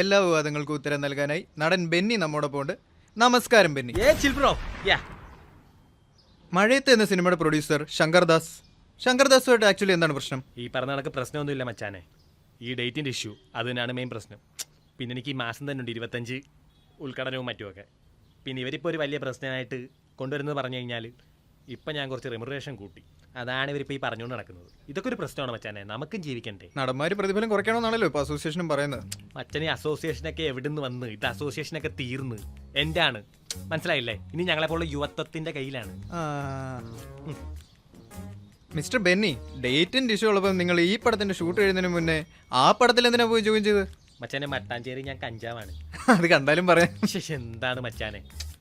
എല്ലാ വിവാദങ്ങൾക്കും ഉത്തരം നൽകാനായി നടൻ ബെന്നി നമ്മോടൊപ്പം ഉണ്ട്. നമസ്കാരം ബെന്നി. മഴയത്ത് എന്ന സിനിമയുടെ പ്രൊഡ്യൂസർ ശങ്കർദാസുമായിട്ട് ആക്ച്വലി എന്താണ് പ്രശ്നം? ഈ പറഞ്ഞ കണക്ക് പ്രശ്നമൊന്നുമില്ല മച്ചാനെ. ഈ ഡേറ്റിൻ്റെ ഇഷ്യൂ അത് തന്നെയാണ് മെയിൻ പ്രശ്നം. പിന്നെ എനിക്ക് ഈ മാസം തന്നെ ഉണ്ട് 25 ഉദ്ഘാടനവും മറ്റുമൊക്കെ. പിന്നെ ഇവരിപ്പോൾ ഒരു വലിയ പ്രശ്നമായിട്ട് കൊണ്ടുവരുന്നത് പറഞ്ഞു കഴിഞ്ഞാൽ ഇപ്പം ഞാൻ കുറച്ച് റെമുനറേഷൻ കൂട്ടി. അതാണ് ഇവരിപ്പോൾ ഈ പറഞ്ഞുകൊണ്ട് നടക്കുന്നത്. ഇതൊക്കെ ഒരു പ്രശ്നമാണ് മച്ചാനെ, നമുക്കും ജീവിക്കണ്ടേ. നടന്മാർ പ്രതിഫലം കുറയ്ക്കണമെന്നാണല്ലോ ഇപ്പോൾ അസോസിയേഷനും പറയുന്നത്. മച്ചനെ അസോസിയേഷനൊക്കെ എവിടെ നിന്ന് വന്ന് ഇത് അസോസിയേഷനൊക്കെ തീർന്ന് എൻ്റെ ആണ്, മനസ്സിലായില്ലേ? ഇനി ഞങ്ങളെപ്പോലുള്ള യുവത്വത്തിൻ്റെ കയ്യിലാണ്. മിസ്റ്റർ ബെന്നി, ഡേറ്റിൻ്റെ ഇഷ്യൂ ഉള്ളപ്പോൾ നിങ്ങൾ ഈ പടത്തിൻ്റെ ഷൂട്ട് കഴിയുന്നതിന് മുന്നേ ആ പടത്തിൽ എന്തിനാ പോയി ജോയിൻ ചെയ്ത്? മച്ചാനെ മട്ടാഞ്ചേരി ഞാൻ കഞ്ചാവാണ്. അത് കണ്ടാലും പറയാം. എന്താണ് മച്ചാനെ,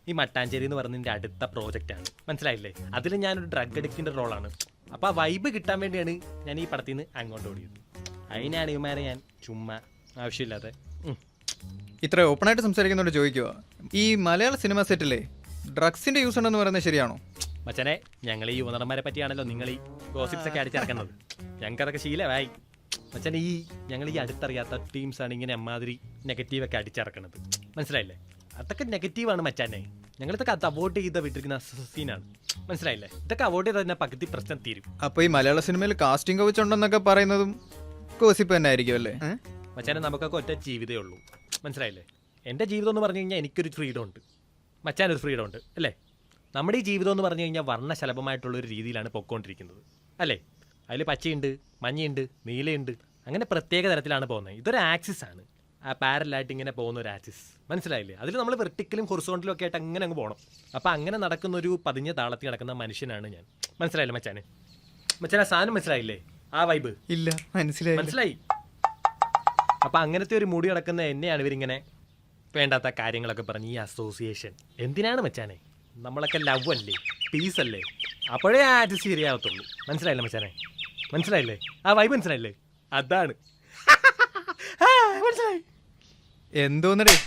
ഈ മട്ടാഞ്ചേരി എന്ന് പറഞ്ഞതിൻ്റെ അടുത്ത പ്രോജക്റ്റാണ്, മനസ്സിലായില്ലേ? അതിൽ ഞാനൊരു ഡ്രഗ് അഡിക്റ്റിൻ്റെ റോളാണ്. അപ്പോൾ ആ വൈബ് കിട്ടാൻ വേണ്ടിയാണ് ഞാൻ ഈ പടത്തിൽ നിന്ന് അങ്ങോട്ട് ഓടിയത്. അതിനാണ് ഇവന്മാരെ ഞാൻ ചുമ്മാ ആവശ്യമില്ലാതെ ഇത്ര ഓപ്പണായിട്ട് സംസാരിക്കുന്നതുകൊണ്ട് ചോദിക്കുക, ഈ മലയാള സിനിമ സെറ്റിലെ ഡ്രഗ്സിൻ്റെ യൂസ് ഉണ്ടെന്ന് പറയുന്നത് ശരിയാണോ? മച്ചാനെ, ഞങ്ങൾ ഈ യുവനടന്മാരെ പറ്റിയാണല്ലോ നിങ്ങൾ ഈ ഗോസിപ്സ് ഒക്കെ അടിച്ചിറക്കുന്നത്. ഞങ്ങൾക്കതൊക്കെ ശീലമായി. മച്ചാനെ, ഞങ്ങൾ ഈ അടുത്തറിയാത്ത ടീംസാണ് ഇങ്ങനെ അമ്മാതിരി നെഗറ്റീവൊക്കെ അടിച്ചിറക്കുന്നത്, മനസ്സിലായില്ലേ? അതൊക്കെ നെഗറ്റീവാണ് മച്ചാനെ. ഞങ്ങളിതൊക്കെ അത് അവോയ്ഡ് ചെയ്ത് വിട്ടിരിക്കുന്ന സീനാണ്, മനസ്സിലായില്ലേ? ഇതൊക്കെ അവോയ്ഡ് ചെയ്താൽ തന്നെ പകുതി പ്രശ്നം തീരും. അപ്പോൾ ഈ മലയാള സിനിമയിൽ കാസ്റ്റിംഗ് കൗച്ച് ഉണ്ടെന്നൊക്കെ പറയുന്നതും ഗോസിപ്പ് തന്നെ ആയിരിക്കും അല്ലേ? മച്ചാനെ, നമുക്കൊക്കെ ഒറ്റ ജീവിതമേ ഉള്ളൂ, മനസ്സിലായില്ലേ? എൻ്റെ ജീവിതം എന്ന് പറഞ്ഞു കഴിഞ്ഞാൽ എനിക്കൊരു ഫ്രീഡം ഉണ്ട്, മച്ചാനൊരു ഫ്രീഡം ഉണ്ട് അല്ലേ? നമ്മുടെ ഈ ജീവിതം എന്ന് പറഞ്ഞു കഴിഞ്ഞാൽ വർണ്ണശലഭമായിട്ടുള്ളൊരു രീതിയിലാണ് പൊയ്ക്കൊണ്ടിരിക്കുന്നത് അല്ലേ? അതിൽ പച്ചയുണ്ട്, മഞ്ഞയുണ്ട്, നീലയുണ്ട്, അങ്ങനെ പ്രത്യേക തരത്തിലാണ് പോകുന്നത്. ഇതൊരു ആക്സിസ് ആണ്, ആ പാരലായിട്ട് ഇങ്ങനെ പോകുന്ന ഒരു ആക്സിസ്, മനസ്സിലായില്ലേ? അതിൽ നമ്മൾ വെർട്ടിക്കലും ഹൊറിസോണ്ടലും ഒക്കെ ആയിട്ട് അങ്ങനെ അങ്ങ് പോകണം. അപ്പോൾ അങ്ങനെ നടക്കുന്ന ഒരു പതിഞ്ഞ താളത്തിൽ നടക്കുന്ന മനുഷ്യനാണ് ഞാൻ, മനസ്സിലായില്ലേ മച്ചാനെ? മച്ചാനെ, സാധനം മനസ്സിലായില്ലേ? ആ വൈബ് ഇല്ല, മനസ്സിലായി. അപ്പം അങ്ങനത്തെ ഒരു മുടി കിടക്കുന്ന എന്നെയാണ് ഇവരിങ്ങനെ വേണ്ടാത്ത കാര്യങ്ങളൊക്കെ പറഞ്ഞ് ഈ അസോസിയേഷൻ എന്തിനാണ് മച്ചാനെ? നമ്മളൊക്കെ ലവ് അല്ലേ, പീസ് അല്ലേ? അപ്പോഴേ ആ ആറ്റ് ശരിയാവത്തുള്ളൂ, മനസ്സിലായില്ലേ മച്ചാനെ? മനസ്സിലായില്ലേ? ആ വൈബ് മനസ്സിലായില്ലേ? അതാണ് മനസ്സിലായി. എന്തോന്നടേ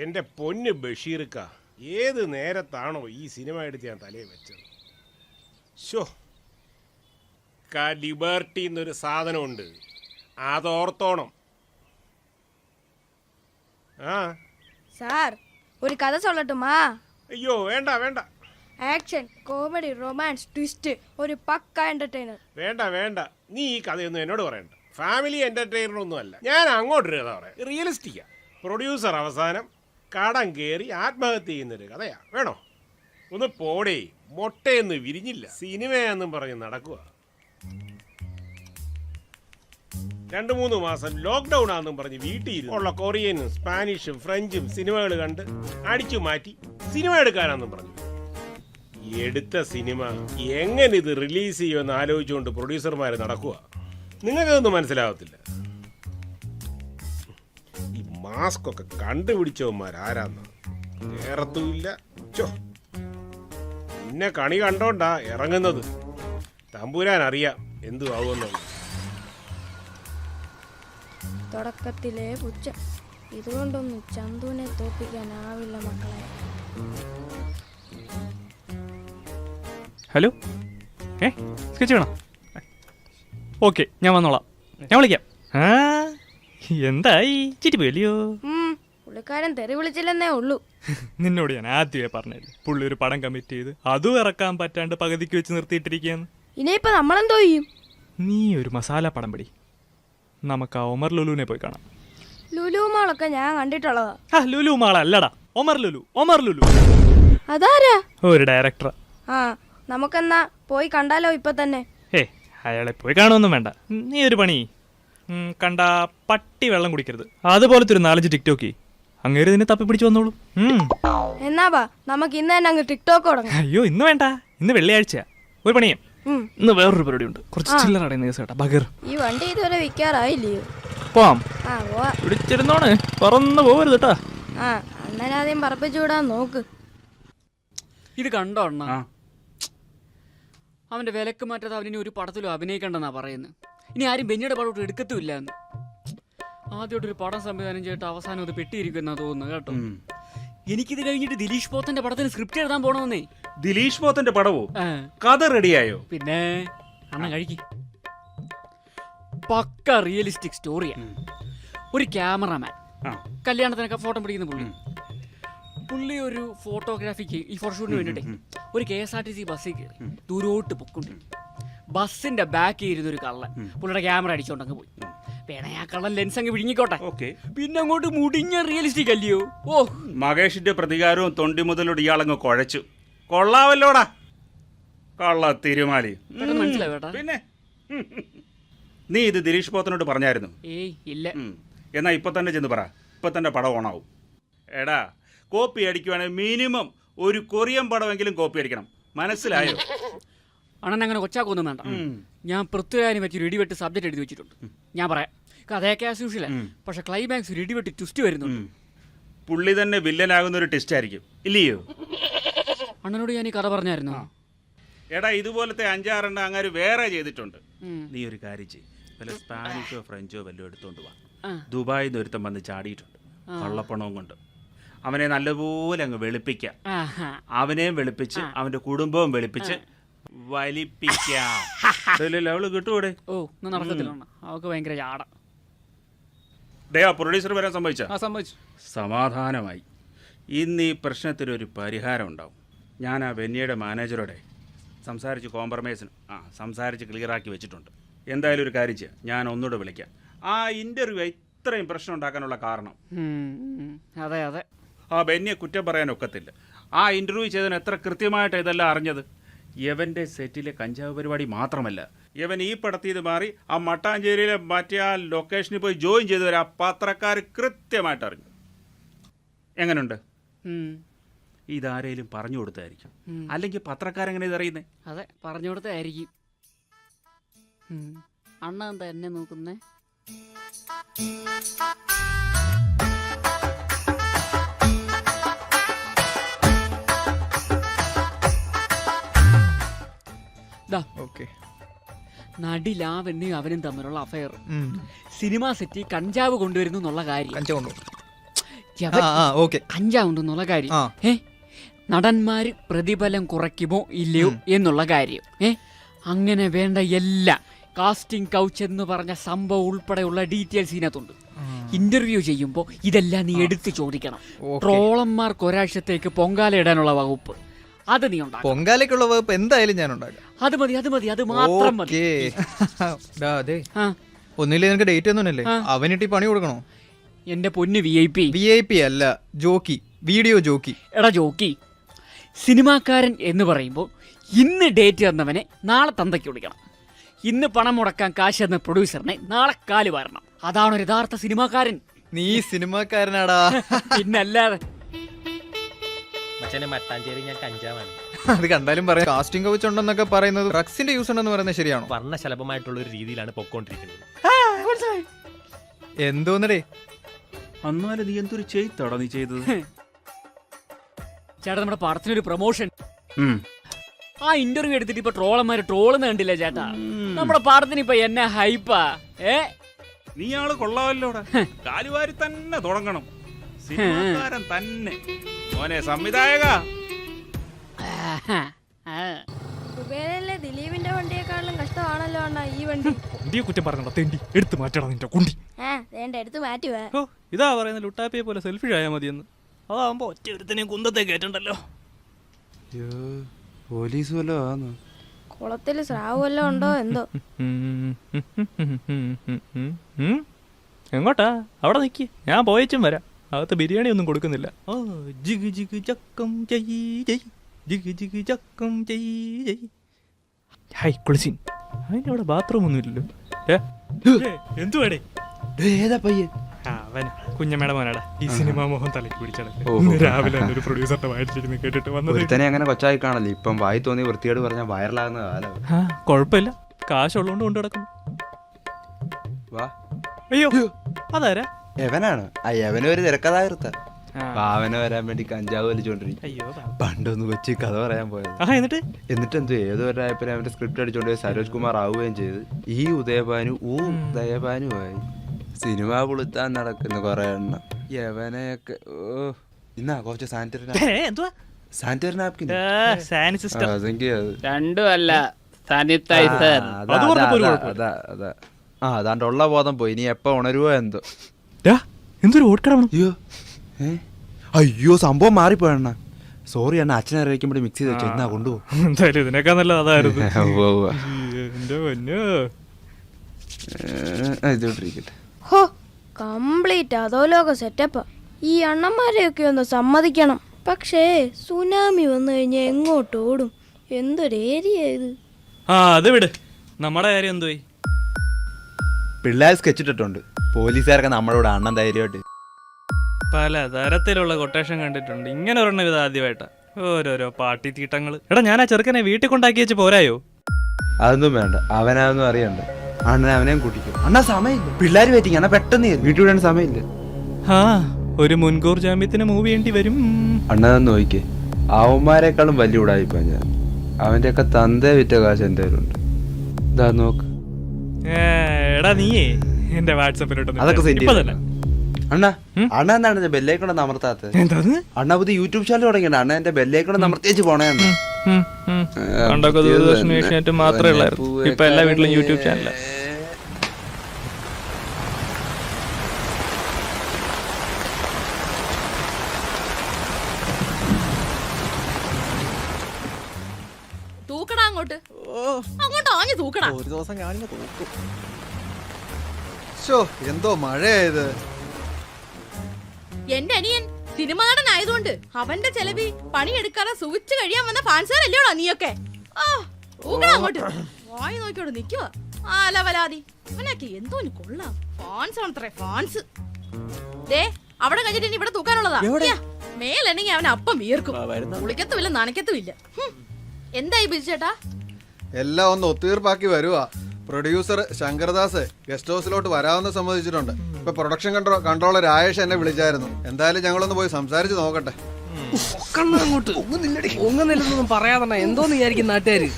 എൻ്റെ പൊന്ന് ബഷീർക്ക, ഏത് നേരത്താണോ ഈ സിനിമ എടുത്ത് ഞാൻ തലയിൽ വെച്ചത്? ഷോ, ലിബർട്ടി എന്നൊരു സാധനമുണ്ട്, അതോർത്തോണം. ആ സാർ, ഒരു കഥ சொல்லட்டுமா? അയ്യോ, വേണ്ട വേണ്ട. ആക്ഷൻ, കോമഡി, റൊമാൻസ്, ട്വിസ്റ്റ്, ഒരു പക്ക എന്റർടൈനർ. വേണ്ട വേണ്ട, നീ ഈ കഥയൊന്നും എന്നോട് പറയണ്ട. ഫാമിലി എന്റർടൈനറൊന്നും അല്ല, ഞാൻ അങ്ങോട്ടൊരു കഥ പറയാം. റിയലിസ്റ്റിക്കാ. പ്രൊഡ്യൂസർ അവസാനം കടം കയറി ആത്മഹത്യ ചെയ്യുന്നൊരു കഥയാ. വേണോ? ഒന്ന് പോടേ, മൊട്ടയൊന്നും വിരിഞ്ഞില്ല, സിനിമയാന്നും പറഞ്ഞ് നടക്കുക. 2-3 മാസം ലോക്ക്ഡൗൺ ആണെന്നും പറഞ്ഞ് വീട്ടിൽ ഉള്ള കൊറിയനും സ്പാനിഷും ഫ്രഞ്ചും സിനിമകൾ കണ്ട് അടിച്ചു മാറ്റി സിനിമ എടുക്കാനാന്നും പറഞ്ഞു. എടുത്ത സിനിമ എങ്ങനെ ഇത് റിലീസ് ചെയ്യുമെന്ന് ആലോചിച്ചുകൊണ്ട് പ്രൊഡ്യൂസർമാർ നടക്കുക. നിങ്ങൾക്കതൊന്നും മനസ്സിലാവത്തില്ല. ഈ മാസ്ക് ഒക്കെ കണ്ടുപിടിച്ചവന്മാരാരാന്ന് നേരത്തുമില്ല. ചോ, പിന്നെ കണി കണ്ടോണ്ടാ ഇറങ്ങുന്നത്. തമ്പുരാൻ അറിയാം എന്തു ആവുമെന്നുള്ളത്. തുടക്കത്തിലെ പുച്ഛം, ഇതുകൊണ്ടൊന്നും ചന്തുവിനെ തോപ്പിക്കാനാവില്ല മക്കളെ. ഹലോ, സ്കെച്ച് വേണം? ഓക്കെ, ഞാൻ വന്നോളാം, ഞാൻ വിളിക്കാം. എന്തായി, ചിറ്റിപ്പോയല്ലയോ? പുള്ളിക്കാരൻ തെറി വിളിച്ചില്ലെന്നേ ഉള്ളൂ. നിന്നോട് ഞാൻ ആദ്യമേ പറഞ്ഞില്ലേ, പുള്ളി ഒരു പടം കമ്മിറ്റ് ചെയ്ത് അതും ഇറക്കാൻ പറ്റാണ്ട് പകുതിക്ക് വെച്ച് നിർത്തിയിട്ടിരിക്കുകയെന്ന്. ഇനിയിപ്പോ നമ്മളെന്തോ ചെയ്യും? നീ ഒരു മസാല പടം പിടി, നമുക്ക് ആ ഒമർ ലുലുവിനെ പോയി കാണാം. ലുലു മാളൊക്കെ ഞാൻ കണ്ടിട്ടുള്ളതാ. ലുലു മാളല്ലടാ, ഒമർ ലുലു. അതാരാ? ഒരു ഡയറക്ടർ. നമുക്കെന്നാ പോയി കണ്ടാലോ ഇപ്പൊ തന്നെ? അയാളെ പോയി കാണുമൊന്നും വേണ്ട. നീ ഒരു പണി, കണ്ട പട്ടി വെള്ളം കുടിക്കരുത്, അതുപോലത്തെ ഒരു 4-5 ടിക്ടോക്ക് അങ്ങേര് നിന്നെ തപ്പി പിടിച്ച് വന്നോളൂ. എന്നാ ബാ, നമുക്ക് ഇന്ന് തന്നെ അങ്ങ് ടിക്ടോക്ക് തുടങ്ങാം. അയ്യോ, ഇന്ന് വേണ്ട, ഇന്ന് വെള്ളിയാഴ്ചയാ. ഒരു പണിയാം, ഇന്ന് വേറൊരു പരിപാടി ഉണ്ട്, കുറച്ച് ചില്ലറ അടയുന്ന കേട്ടോ. ബഗർ ഈ വണ്ടി ഇതുവരെ വിൽക്കാറായില്ലയോ? പോവാം, പിടിച്ചിരുന്നോണ്, പറന്നു പോകരുത് കേട്ടാ. അണ്ണനാദ്യം പറപ്പിച്ചു വിടാൻ നോക്ക്. ഇത് കണ്ടോ അണ്ണ? ആ. അവന്റെ വിലക്ക് മാറ്റാതെ അവനിനി ഒരു പടത്തിലും അഭിനയിക്കണ്ടെന്നാ പറയുന്നത്. ഇനി ആരും ബെന്നിയുടെ പടം എടുക്കത്തുമില്ല എന്ന്. ആദ്യമായിട്ടൊരു പടം സംവിധാനം ചെയ്തിട്ട് അവസാനം അത് പെട്ടിയിരിക്കുന്ന തോന്നുന്നു കേട്ടോ. എനിക്കിത് കഴിഞ്ഞിട്ട് ദിലീഷ് പോത്തന്റെ പടത്തിന് സ്ക്രിപ്റ്റ് എഴുതാൻ പോണമെന്നേ. ദിലീഷ് പോത്തന്റെ പടവോ? ആ, കഥ റെഡിയായോ? പിന്നെ അണ്ണ കഴിക്ക്. പക്ക റിയലിസ്റ്റിക് സ്റ്റോറിയാ. ഒരു ക്യാമറാമാൻ ആ. കല്യാണത്തിനൊക്കെ ഫോട്ടോ പിടിക്കുന്ന പുള്ളി ഒരു ഫോട്ടോഗ്രാഫിക്ക് ഈ ഫോട്ടോഷൂട്ടിന് വേണ്ടിയിട്ടേ ഒരു KSRTC ബസ്സിൽ കയറി ദൂരോട്ട് പൊക്കൊണ്ടിരിക്കും. ബസ്സിന്റെ ബാക്കിൽ ഇരുന്നൊരു കള്ളൻ പുള്ളിയുടെ ക്യാമറ അടിച്ചോണ്ടങ്ങ് പോയി. വേണേ ആ കള്ളൻ ലെൻസ് അങ്ങ് വിഴുങ്ങിക്കോട്ടെ. ഓക്കെ. പിന്നെ അങ്ങോട്ട് മുടിഞ്ഞ റിയലിസ്റ്റിക് അല്ലയോ? ഓ, മകേഷിന്റെ പ്രതികാരവും തൊണ്ടി മുതലോട് ഇയാളങ്ങ് കുഴച്ചു. കൊള്ളാവല്ലോടാ കള്ള തിരുമാലി. പെട്ടെന്ന് മനസ്സിലായി കേട്ടാ. പിന്നെ നീ ഇത് ദിലീഷ് പോത്തനോട് പറഞ്ഞായിരുന്നു? ഏയ് ഇല്ല. എന്നാ ഇപ്പൊ തന്നെ ചെന്ന് പറ, ഇപ്പൊ തന്നെ പടം ഓണാവും. എടാ, കോപ്പി അടിക്കുവാണെങ്കിൽ മിനിമം ഒരു കൊറിയൻ പടമെങ്കിലും കോപ്പി അടിക്കണം, മനസ്സിലായോ? അണ്ണൻ അങ്ങനെ കൊച്ചാക്കൊന്നും വേണ്ട. ഞാൻ പൃഥ്വിരാജിനെ വെച്ചൊരു ഇടിവെട്ട് സബ്ജക്ട് എഴുതി വെച്ചിട്ടുണ്ട്. ഞാൻ പറയാം, കഥയൊക്കെ ആസ് യൂഷ്വൽ, പക്ഷെ ക്ലൈമാക്സ് ഒരു ഇടിവെട്ട് ട്വിസ്റ്റ് വരുന്നുണ്ട്. പുള്ളി തന്നെ വില്ലനാകുന്ന ഒരു ടെസ്റ്റ് ആയിരിക്കും, ഇല്ലയോ? അണ്ണനോട് ഞാൻ ഈ കഥ പറഞ്ഞായിരുന്നു. എടാ, ഇതുപോലത്തെ 5-6 അങ്ങനെ വേറെ ചെയ്തിട്ടുണ്ട്. നീ ഒരു കാര്യം ചെയ്യ്, വല്ല സ്പാനിഷോ ഫ്രഞ്ചോ വല്ലതും എടുത്തോണ്ട് വാ. ദുബായിൽ നിന്ന് ഒരുത്തം വന്ന് ചാടിയിട്ടുണ്ട് കള്ളപ്പണവും കൊണ്ട്. അവനെ നല്ലപോലെ അങ്ങ് വെളുപ്പിക്കാം. അവനെയും വെളുപ്പിച്ച് അവന്റെ കുടുംബവും വെളുപ്പിച്ച് വലിപ്പിക്കാം. അവള് കിട്ടൂടെ? ഓ, ഒന്നും നടക്കത്തില്ല. അവൾക്ക് ഭയങ്കര ചാട. ഡേ, ആ പ്രൊഡ്യൂസർ വരാൻ സമ്മതിച്ച? സമ്മതിച്ചു. സമാധാനമായി. ഇന്ന് ഈ പ്രശ്നത്തിനൊരു പരിഹാരം ഉണ്ടാവും. ഞാൻ ആ ബെന്നിയുടെ മാനേജറോടെ സംസാരിച്ച് കോംപ്രമൈസിന് സംസാരിച്ച് ക്ലിയറാക്കി വെച്ചിട്ടുണ്ട്. എന്തായാലും ഒരു കാര്യം ചെയ്യാം, ഞാൻ ഒന്നുകൂടെ വിളിക്കാം. ആ ഇൻ്റർവ്യൂ ഇത്രയും പ്രശ്നം ഉണ്ടാക്കാനുള്ള കാരണം അതെ അതെ, ആ ബെന്നിയെ കുറ്റം പറയാനൊക്കത്തില്ല. ആ ഇൻ്റർവ്യൂ ചെയ്തതിന് എത്ര കൃത്യമായിട്ട് ഇതെല്ലാം അറിഞ്ഞത്. യവൻ്റെ സെറ്റിലെ കഞ്ചാവ് പരിപാടി മാത്രമല്ല, യവൻ ഈ പടത്തിൽ നിന്ന് മാറി ആ മട്ടാഞ്ചേരിയിലെ മറ്റേ ആ ലൊക്കേഷനിൽ പോയി ജോയിൻ ചെയ്തവർ ആ പത്രക്കാർ കൃത്യമായിട്ട് അറിഞ്ഞു. എങ്ങനെയുണ്ട്? ഇതാരേലും പറഞ്ഞു കൊടുത്തായിരിക്കും, അല്ലെങ്കിൽ പത്രക്കാരെങ്ങനെ ഇതറിയുന്നേ? അതെ, പറഞ്ഞു കൊടുത്തായിരിക്കും. അണ്ണ എന്താ എന്നെ നോക്കുന്നേ? നടി ലാവണ്യും അവനും തമ്മിലുള്ള അഫയർ, സിനിമ സെറ്റിൽ കഞ്ചാവ് കൊണ്ടുവരുന്നു എന്നുള്ള കാര്യം, കഞ്ചാവ് ഉണ്ടെന്നുള്ള കാര്യം, നടന്മാര് പ്രതിഫലം കുറയ്ക്കുമോ ഇല്ലയോ എന്നുള്ള കാര്യം, അങ്ങനെ വേണ്ട എല്ലാ കാസ്റ്റിംഗ് കൗച്ച് എന്ന് പറഞ്ഞ സംഭവം ഉൾപ്പെടെയുള്ള ഡീറ്റെയിൽസ് ഇതിനകത്തുണ്ട്. ഇന്റർവ്യൂ ചെയ്യുമ്പോൾ ഇതെല്ലാം നീ എടുത്ത് ചോദിക്കണം. ട്രോളന്മാർക്ക് ഒരാഴ്ചത്തേക്ക് പൊങ്കാല ഇടാനുള്ള വകുപ്പ് അത് നീ ഉണ്ടാക്കും. പൊങ്കാലയ്ക്കുള്ള വകുപ്പ് എന്തായാലും ഞാൻ ഉണ്ടാക്കാം. അത് മതി, അത് മതി, അത് മാത്രം മതി. ഒന്നില്ലേ നിനക്ക് ഡേറ്റ് ഒന്നുമില്ലേ? അവനിട്ട് പണി കൊടുക്കണോ? എന്റെ പൊന്ന് VIP അല്ല, ജോക്കി, വീഡിയോ ജോക്കി. എടാ ജോക്കി, സിനിമാക്കാരൻ എന്ന് പറയുമ്പോൾ ഇന്ന് ഡേറ്റ് തന്നവനെ നാളെ തന്തയ്ക്ക് വിളിക്കണം. ഇന്ന് പണം മുടക്കാൻ കാശ് എന്ന പ്രൊഡ്യൂസറിനെ നാളെ കാല് വാരണം. അതാണ് ഒരു യഥാർത്ഥ സിനിമാക്കാരൻ. നീ സിനിമാക്കാരനാടാ, പിന്നല്ലാതെ. മട്ടാഞ്ചേരി ഞാൻ കഞ്ചാവാണ്. അത് കണ്ടാലും പറയാം. കാസ്റ്റിംഗ് കൗച്ച് ഉണ്ടെന്നൊക്കെ പറയുന്നത് ഡ്രഗ്സിന്റെ യൂസ് ഉണ്ടെന്ന് പറയുന്നത് ശരിയാണോ? വർണ്ണശലഭമായിട്ടുള്ള ഒരു രീതിയിലാണ് പൊക്കോണ്ടിരിക്കുന്നത്. എന്തോന്നടേ? എന്നാലും നീ എന്തൊരു ചെയ്തോടാ നീ ചെയ്തത്? ചേട്ടാ, നമ്മുടെ പടത്തിനൊരു പ്രൊമോഷൻ. ആ ഇന്റർവ്യൂ എടുത്തിട്ട് ഇപ്പൊ ട്രോളന്മാര് ട്രോളെന്ന് കണ്ടില്ല ചേട്ടാ. നമ്മുടെ പടത്തിന് ഇപ്പൊ എന്നെ ഹൈപ്പാ. നീ ആള് കൊള്ളാമല്ലോടാ. കാലുവാരി തന്നെ തുടങ്ങണം, സിനിമാക്കാരൻ തന്നെ. മോനെ സംവിധായക, കുബേരനിലെ ദിലീപിന്റെ വണ്ടിയെക്കാളും കഷ്ടമാണല്ലോ അണ്ണാ ഈ വണ്ടി. വണ്ടിയെ കുറ്റം പറഞ്ഞോ തെണ്ടി, എടുത്ത് മാറ്റണം നിന്റെ കുണ്ടി. എടുത്ത് മാറ്റുവേ. ഓ, ഇതാ പറയുന്ന ലുട്ടാപ്പിയെ പോലെ സെൽഫി ആയാൽ മതിയെന്ന്. അതാവുമ്പോ ഒറ്റ ഒരുത്തനെയും കുന്തത്തെ കേട്ടുണ്ടല്ലോ. പോലീസ് വല്ലോ ആന്ന്. കുളത്തില് സ്രാവ് വല്ലോ ഉണ്ടോ എന്തോ. എങ്ങോട്ടാ? അവിടെ നിക്ക്, ഞാൻ പോയച്ചും വരാം. അകത്ത് ബിരിയാണി ഒന്നും കൊടുക്കുന്നില്ല. ഓ, ജിഗ് ജിഗ് ചക്കം ജയ് ജയ്, ജിഗ് ജിഗ് ചക്കം ജയ് ജയ്. ഹൈ കുളിസിൻ, അതിൻ്റെ അവിടെ ബാത്റൂം ഒന്നും ഇല്ലല്ലോ. എന്തുവാടേ? ഏതാ പയ്യൻ? അവൻ കുഞ്ഞമ്മയുടെ മോനാടാ. ഈ സിനിമ മോഹൻ തലയ്ക്ക് പിടിച്ചടക്ക്. രാവിലെ ഒരു പ്രൊഡ്യൂസറിന്റെ വായിച്ചിരുന്ന് കേട്ടിട്ട് വന്നത്. ഒരുത്തനെ അങ്ങനെ കൊച്ചായി കാണല്ലേ. ഇപ്പം വായി തോന്നി വൃത്തിയോട് പറഞ്ഞാൽ വൈറലാകുന്ന കാലം. കുഴപ്പമില്ല, കാശുള്ളതുകൊണ്ട് കൊണ്ടു നടക്കുന്നു. വാ. അയ്യോ, അതാരാ? എവനാണ്. എവനൊരു തിരക്കഥാകൃത്ത. പാവന വരാൻ വേണ്ടി കഞ്ചാവ് വലിച്ചോണ്ടിരിക്കും. അയ്യോ പണ്ടൊന്ന് കൊച്ചി കഥ പറയാൻ പോയത്. എന്നിട്ട് എന്തോ ഏതോ ഒരായപ്പോ അവന്റെ സ്ക്രിപ്റ്റ് അടിച്ചോണ്ട് പോയി സരോജ് കുമാർ ആവുകയും ചെയ്ത് ഈ ഉദയഭാനു ദയഭാനുമായി സിനിമ പുളുത്താൻ നടക്കുന്ന കൊറേ എണ്ണം. യവനെയൊക്കെ ഇന്നാ കുറച്ച് സാനിറ്ററി നാപ്കിൻ രണ്ടും അല്ല സാനിറ്റൈസർ. അതാണ്ട് ഉള്ള ബോധം പോയി. ഇനി എപ്പ ഉണരുവോ എന്തോ. എന്തൊരു ഓട്കടണം. അയ്യോ സംഭവം മാറിപ്പോയണ്ണ. സോറി അണ്ണ, അച്ഛനെ അറിയിക്കുമ്പോൾ മിക്സ് ചെയ്ത് വെച്ചോ. എന്നാ കൊണ്ടുപോകും. എന്തായാലും ഇതിനേക്കാൾ നല്ലത് അതായിരുന്നു. ഇതോട്ടിരിക്കട്ടെ. ഹോ കംപ്ലീറ്റ് അധോലോക സെറ്റപ്പാ. ഈ അണ്ണന്മാരെയൊക്കെ ഒന്ന് സമ്മതിക്കണം. പക്ഷേ സുനാമി വന്നു കഴിഞ്ഞാൽ എങ്ങോട്ട് ഓടും? എന്തൊരു ഏരിയ ഇത്. അത് വിട്. നമ്മുടെ കാര്യം എന്തോയി? പിള്ളേർ സ്കെച്ചിട്ടിട്ടുണ്ട്. പോലീസുകാരൊക്കെ നമ്മളോട് അണ്ണൻ ധൈര്യമായിട്ട്. പല തരത്തിലുള്ള കൊട്ടേഷൻ കണ്ടിട്ടുണ്ട്. ഇങ്ങനെ ഒരെണ്ണം ഇത് ആദ്യമായിട്ടാ. ഓരോരോ പാട്ടി തീട്ടങ്ങൾ. എടാ ഞാൻ ആ ചെറുക്കനെ വീട്ടിൽ കൊണ്ടാക്കി വെച്ച് പോരായോ? അതൊന്നും വേണ്ട, അവനൊന്നും അറിയണ്ട. അണ്ണൻ അവനെയും കൂട്ടിക്കും. അണ്ണാ സമയമില്ല, പിള്ളേർ വെയിറ്റിങ്. അണ്ണാ പെട്ടെന്ന് വീട്ടിൽ വിടാൻ സമയമില്ല. ഒരു മുൻകൂർ ജാമ്യത്തിന് മൂവ് ചെയ്യേണ്ടി വരും. അണ്ണാ നോക്കിക്കേ, അവന്മാരെക്കാളും വലിയ ഉടായിപ്പാ ഞാൻ. അവന്റെയൊക്കെ തന്തേ വിറ്റ കാശ് എന്റെ കയ്യിലുണ്ട്. ഇതാ നോക്ക്. എടാ നീയേ എന്റെ വാട്സാപ്പിലോട്ട് അതൊക്കെ സെൻഡ് ചെയ്തു. അണ്ണാ അണ്ണ എന്താണ് ബെല്ലേക്കൂടെ അമർത്താത്തത്? അണ്ണാ പുതിയ യൂട്യൂബ് ചാനൽ തുടങ്ങിയാണ്. അണ്ണ എന്റെ ബെല്ലേക്കൂടെ അമർത്തിച്ച് പോണേ. മാത്രമേ ഉള്ളായിരുന്നു. ഇപ്പൊ എല്ലാ വീട്ടിലും യൂട്യൂബ് ചാനലാ. തൂക്കടാ അങ്ങോട്ട്. അങ്ങോട്ട് ആഞ്ഞു തൂക്കടാ. ഒരു ദിവസം കാണിഞ്ഞ തൂക്കും. എന്തോ മഴയായത്. എന്റെ അനിയൻ സിനിമ നടനായതുകൊണ്ട് അവന്റെ ചെലവി പണിയെടുക്കാതെ സുഖിച്ചു കഴിയാൻ വന്ന ഫാൻസുകാരല്ലേടാ നീയൊക്കെ. തൂക്കടാ അങ്ങോട്ട്. വായി നോക്കിയോട് നിക്കുവാ ആലവലാതി. അവനൊക്കെ എന്തോ കൊള്ളാം. Fans ആണത്രേ fans. ദേ അവിടെ കഴിഞ്ഞിട്ട് ഇനി ഇവിടെ തൂക്കാനുള്ളതാ. മേലെണെങ്കിൽ അവൻ അപ്പം വീർക്കും. കുളിക്കത്തുമില്ല നനയ്ക്കത്തുമില്ല. എന്തായി ബിജുചേട്ടാ? എല്ലാം ഒന്ന് ഒത്തീർപ്പാക്കി വരുവാ. പ്രൊഡ്യൂസർ ശങ്കർദാസ് ഗസ്റ്റ് ഹൗസിലോട്ട് വരാമെന്ന് സമ്മതിച്ചിട്ടുണ്ട്. ഇപ്പൊ പ്രൊഡക്ഷൻ കൺട്രോളർ രാജേഷ് എന്നെ വിളിച്ചായിരുന്നു. എന്തായാലും ഞങ്ങളൊന്ന് പോയി സംസാരിച്ച് നോക്കട്ടെ. ഒന്നില്ലെന്നൊന്നും പറയാതെ എന്തോന്ന് വിചാരിക്കും നാട്ടുകാര്.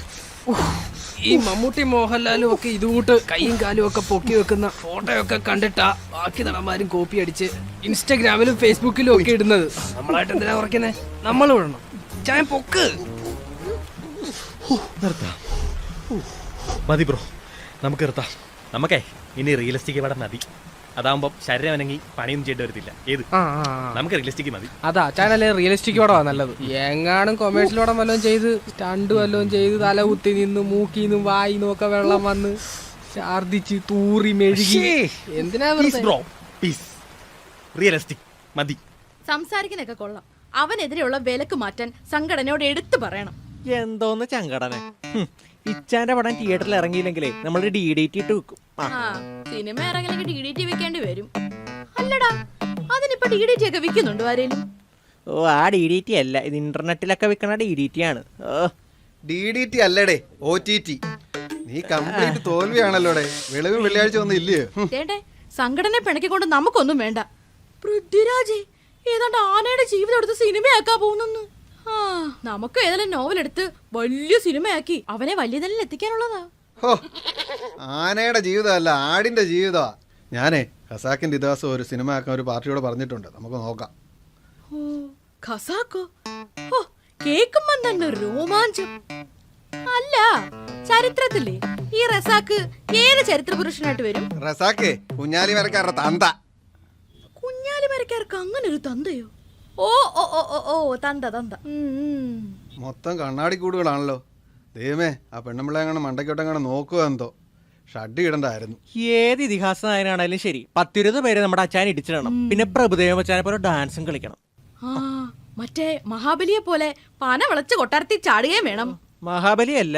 ഈ മമ്മൂട്ടി മോഹൻലാലും ഒക്കെ ഇതുകൂട്ട് കൈയും കാലും ഒക്കെ പൊക്കി വെക്കുന്ന ഫോട്ടോയൊക്കെ കണ്ടിട്ടാ ബാക്കി നടന്മാരും കോപ്പി അടിച്ച് ഇൻസ്റ്റാഗ്രാമിലും ഫേസ്ബുക്കിലും ഒക്കെ ഇടുന്നത്. നമ്മളായിട്ട് എന്തിനാ കുറയ്ക്കുന്നേ? നമ്മൾ വിടണം. ചായ പൊക്ക്. മതി ബ്രോ, നമുക്ക് നിർത്താം. നമുക്കേ ഇനി റിയലിസ്റ്റിക് പടം മതി. അതാവുമ്പോ ശരീരം അനങ്ങി പണിയൊന്നും ചെയ്യേണ്ടി വരത്തില്ല. ഏത് നമുക്ക് റിയലിസ്റ്റിക് മതി. അതാ ചാനല് റിയലിസ്റ്റിക് പടമാ നല്ലത്. എങ്ങാനും കൊമേഴ്ഷ്യൽ പടം വല്ലതും ചെയ്ത് സ്റ്റണ്ട് വല്ലതും ചെയ്ത് തല കുത്തി നിന്ന് മൂക്കിന്നും വായിന്നും ഒക്കെ വെള്ളം വന്ന് ഛർദിച്ച് തൂറി മെഴുകി എന്തിനാ ബ്രോ? റിയലിസ്റ്റിക് മതി. സംസാരിക്കുന്നൊക്കെ കൊള്ളാം. അവനെതിരെയുള്ള വിലക്ക് മാറ്റാൻ സംഘടനയോട് എടുത്തു പറയണം. എന്തോന്ന് ചങ്കടനെ. ഇച്ചാന്റെ പടം തിയേറ്ററിൽ ഇറങ്ങിയില്ലെങ്കിലേ നമ്മൾ DDT ഇട്ട് വെക്കും. സിനിമ ഇറങ്ങില്ലെങ്കിൽ DDT വെക്കേണ്ടി വരും. അല്ലടാ അതിനിപ്പോ DDT ഒക്കെ വിൽക്കുന്നുണ്ടോ ആരേലും? ആ DDT അല്ല, ഇത് ഇന്റർനെറ്റിലൊക്കെ വിൽക്കണ DDT ആണ്. DDT അല്ലേടേ, OTT. നീ കംപ്ലീറ്റ് തോൽവിയാണല്ലോടെ. വെളിവ് വെള്ളിയാഴ്ച ഒന്നും ഇല്ലയോ? സംഘടന പിണക്കിക്കൊണ്ട് നമുക്കൊന്നും വേണ്ട. പൃഥ്വിരാജ് ഏതാണ്ട് ആനയുടെ ജീവിതം എടുത്ത് സിനിമയാക്കാൻ പോകുന്നു. നമുക്ക് ഏതെങ്കിലും നോവൽ എടുത്ത് വലിയ സിനിമയാക്കി അവനെ വലിയ നിലയിൽ എത്തിക്കാനുള്ളതാ. ആനയുടെ ജീവിതമല്ല, ആടിന്റെ ജീവിതമാ. ഞാനേ ഖസാക്കിന്റെ ഇതിഹാസം ഒരു സിനിമ ആക്കാൻ ഒരു പാർട്ടിയോട് പറഞ്ഞിട്ടുണ്ട്. നമുക്ക് നോക്കാം. ഖസാക്കോ? കേൾക്കുമ്പോ തന്നെ രോമാഞ്ചം. അല്ല ചരിത്രത്തില്ലേ ഈ റസാക്ക് ഏത് ചരിത്ര പുരുഷനായിട്ട് വരും? റസാക്കേ കുഞ്ഞാലി വരക്കാരുടെ തന്ത. കുഞ്ഞാലി വരക്കാർക്ക് അങ്ങനെ ഒരു തന്തയോ? ഓ ഓ ഓ ഓ ഓ തന്ത തന്ത. മൊത്തം കണ്ണാടി കൂടുകളാണല്ലോ. ദൈവമേ, ആ പെണ്ണുമ്പിള്ളെ മണ്ടയ്ക്കോട്ടെങ്ങനെ നോക്കുക എന്തോ. ഷഡ് ഇടണ്ടായിരുന്നു. ഏത് ഇതിഹാസ നായനാണേലും ശരി 10-20 പേര് നമ്മുടെ അച്ഛൻ ഇടിച്ചിടണം. പിന്നെ പ്രഭുദേവ അച്ഛനെ പോലെ ഡാൻസും കളിക്കണം. മറ്റേ മഹാബലിയെ പോലെ പന വിളച്ച് കൊട്ടാരത്തിൽ ചാടുകയും വേണം. മഹാബലി അല്ല,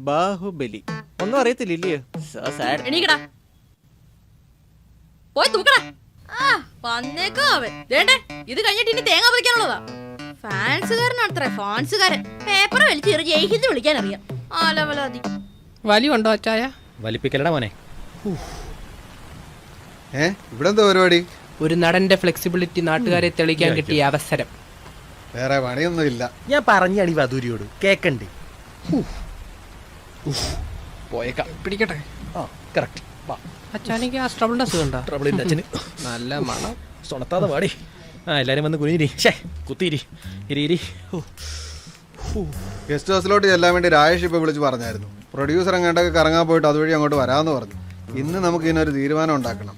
ബാഹുബലി. ഒന്നും അറിയത്തില്ലയോ? എണീക്കടാ, പോയി തൂക്കടാ. വന്നേക്കോ അവൻ. ഇത് കഴിഞ്ഞിട്ട് ഇനി തേങ്ങ പറിക്കാനുള്ളതാ. ഫാൻസുകാരനാണത്രേ ഫാൻസുകാരൻ. പേപ്പർ വലിച്ച് ജയിഹിന്ദ് വിളിക്കാൻ അറിയാം. ആലവലാതി. വലിയുണ്ടോ അച്ചായ? വലിപ്പിക്കലടാ മോനെ. ഇവിടെ എന്താ പരിപാടി? ഒരു നടന്റെ ഫ്ലെക്സിബിലിറ്റി നാട്ടുകാരെ തെളിയിക്കാൻ കിട്ടിയ അവസരം. വേറെ പണിയൊന്നുമില്ല. ഞാൻ പറഞ്ഞാണ് ഈ വധൂരിയോട് കേക്കണ്ടേ. പോയേക്കാം, പിടിക്കട്ടെ. കറക്റ്റ്. അച്ഛനെങ്കിൽ ആ സ്ട്രബിളിന്റെ അസുഖം ട്രബിളിന്റെ അച്ഛന് നല്ല മണം. സ്വണത്താതെ പാടി. എല്ലാരും വന്ന് കുനിരി കുത്തിരി ഇരി. ഗസ്റ്റ് ഹൗസിലോട്ട് ചെല്ലാൻ വേണ്ടി രാജേഷ് ഇപ്പൊ വിളിച്ച് പറഞ്ഞായിരുന്നു. പ്രൊഡ്യൂസർ അങ്ങോട്ടൊക്കെ കറങ്ങാൻ പോയിട്ട് അതുവഴി അങ്ങോട്ട് വരാമെന്ന് പറഞ്ഞു. ഇന്ന് നമുക്ക് ഇതിനൊരു തീരുമാനം ഉണ്ടാക്കണം.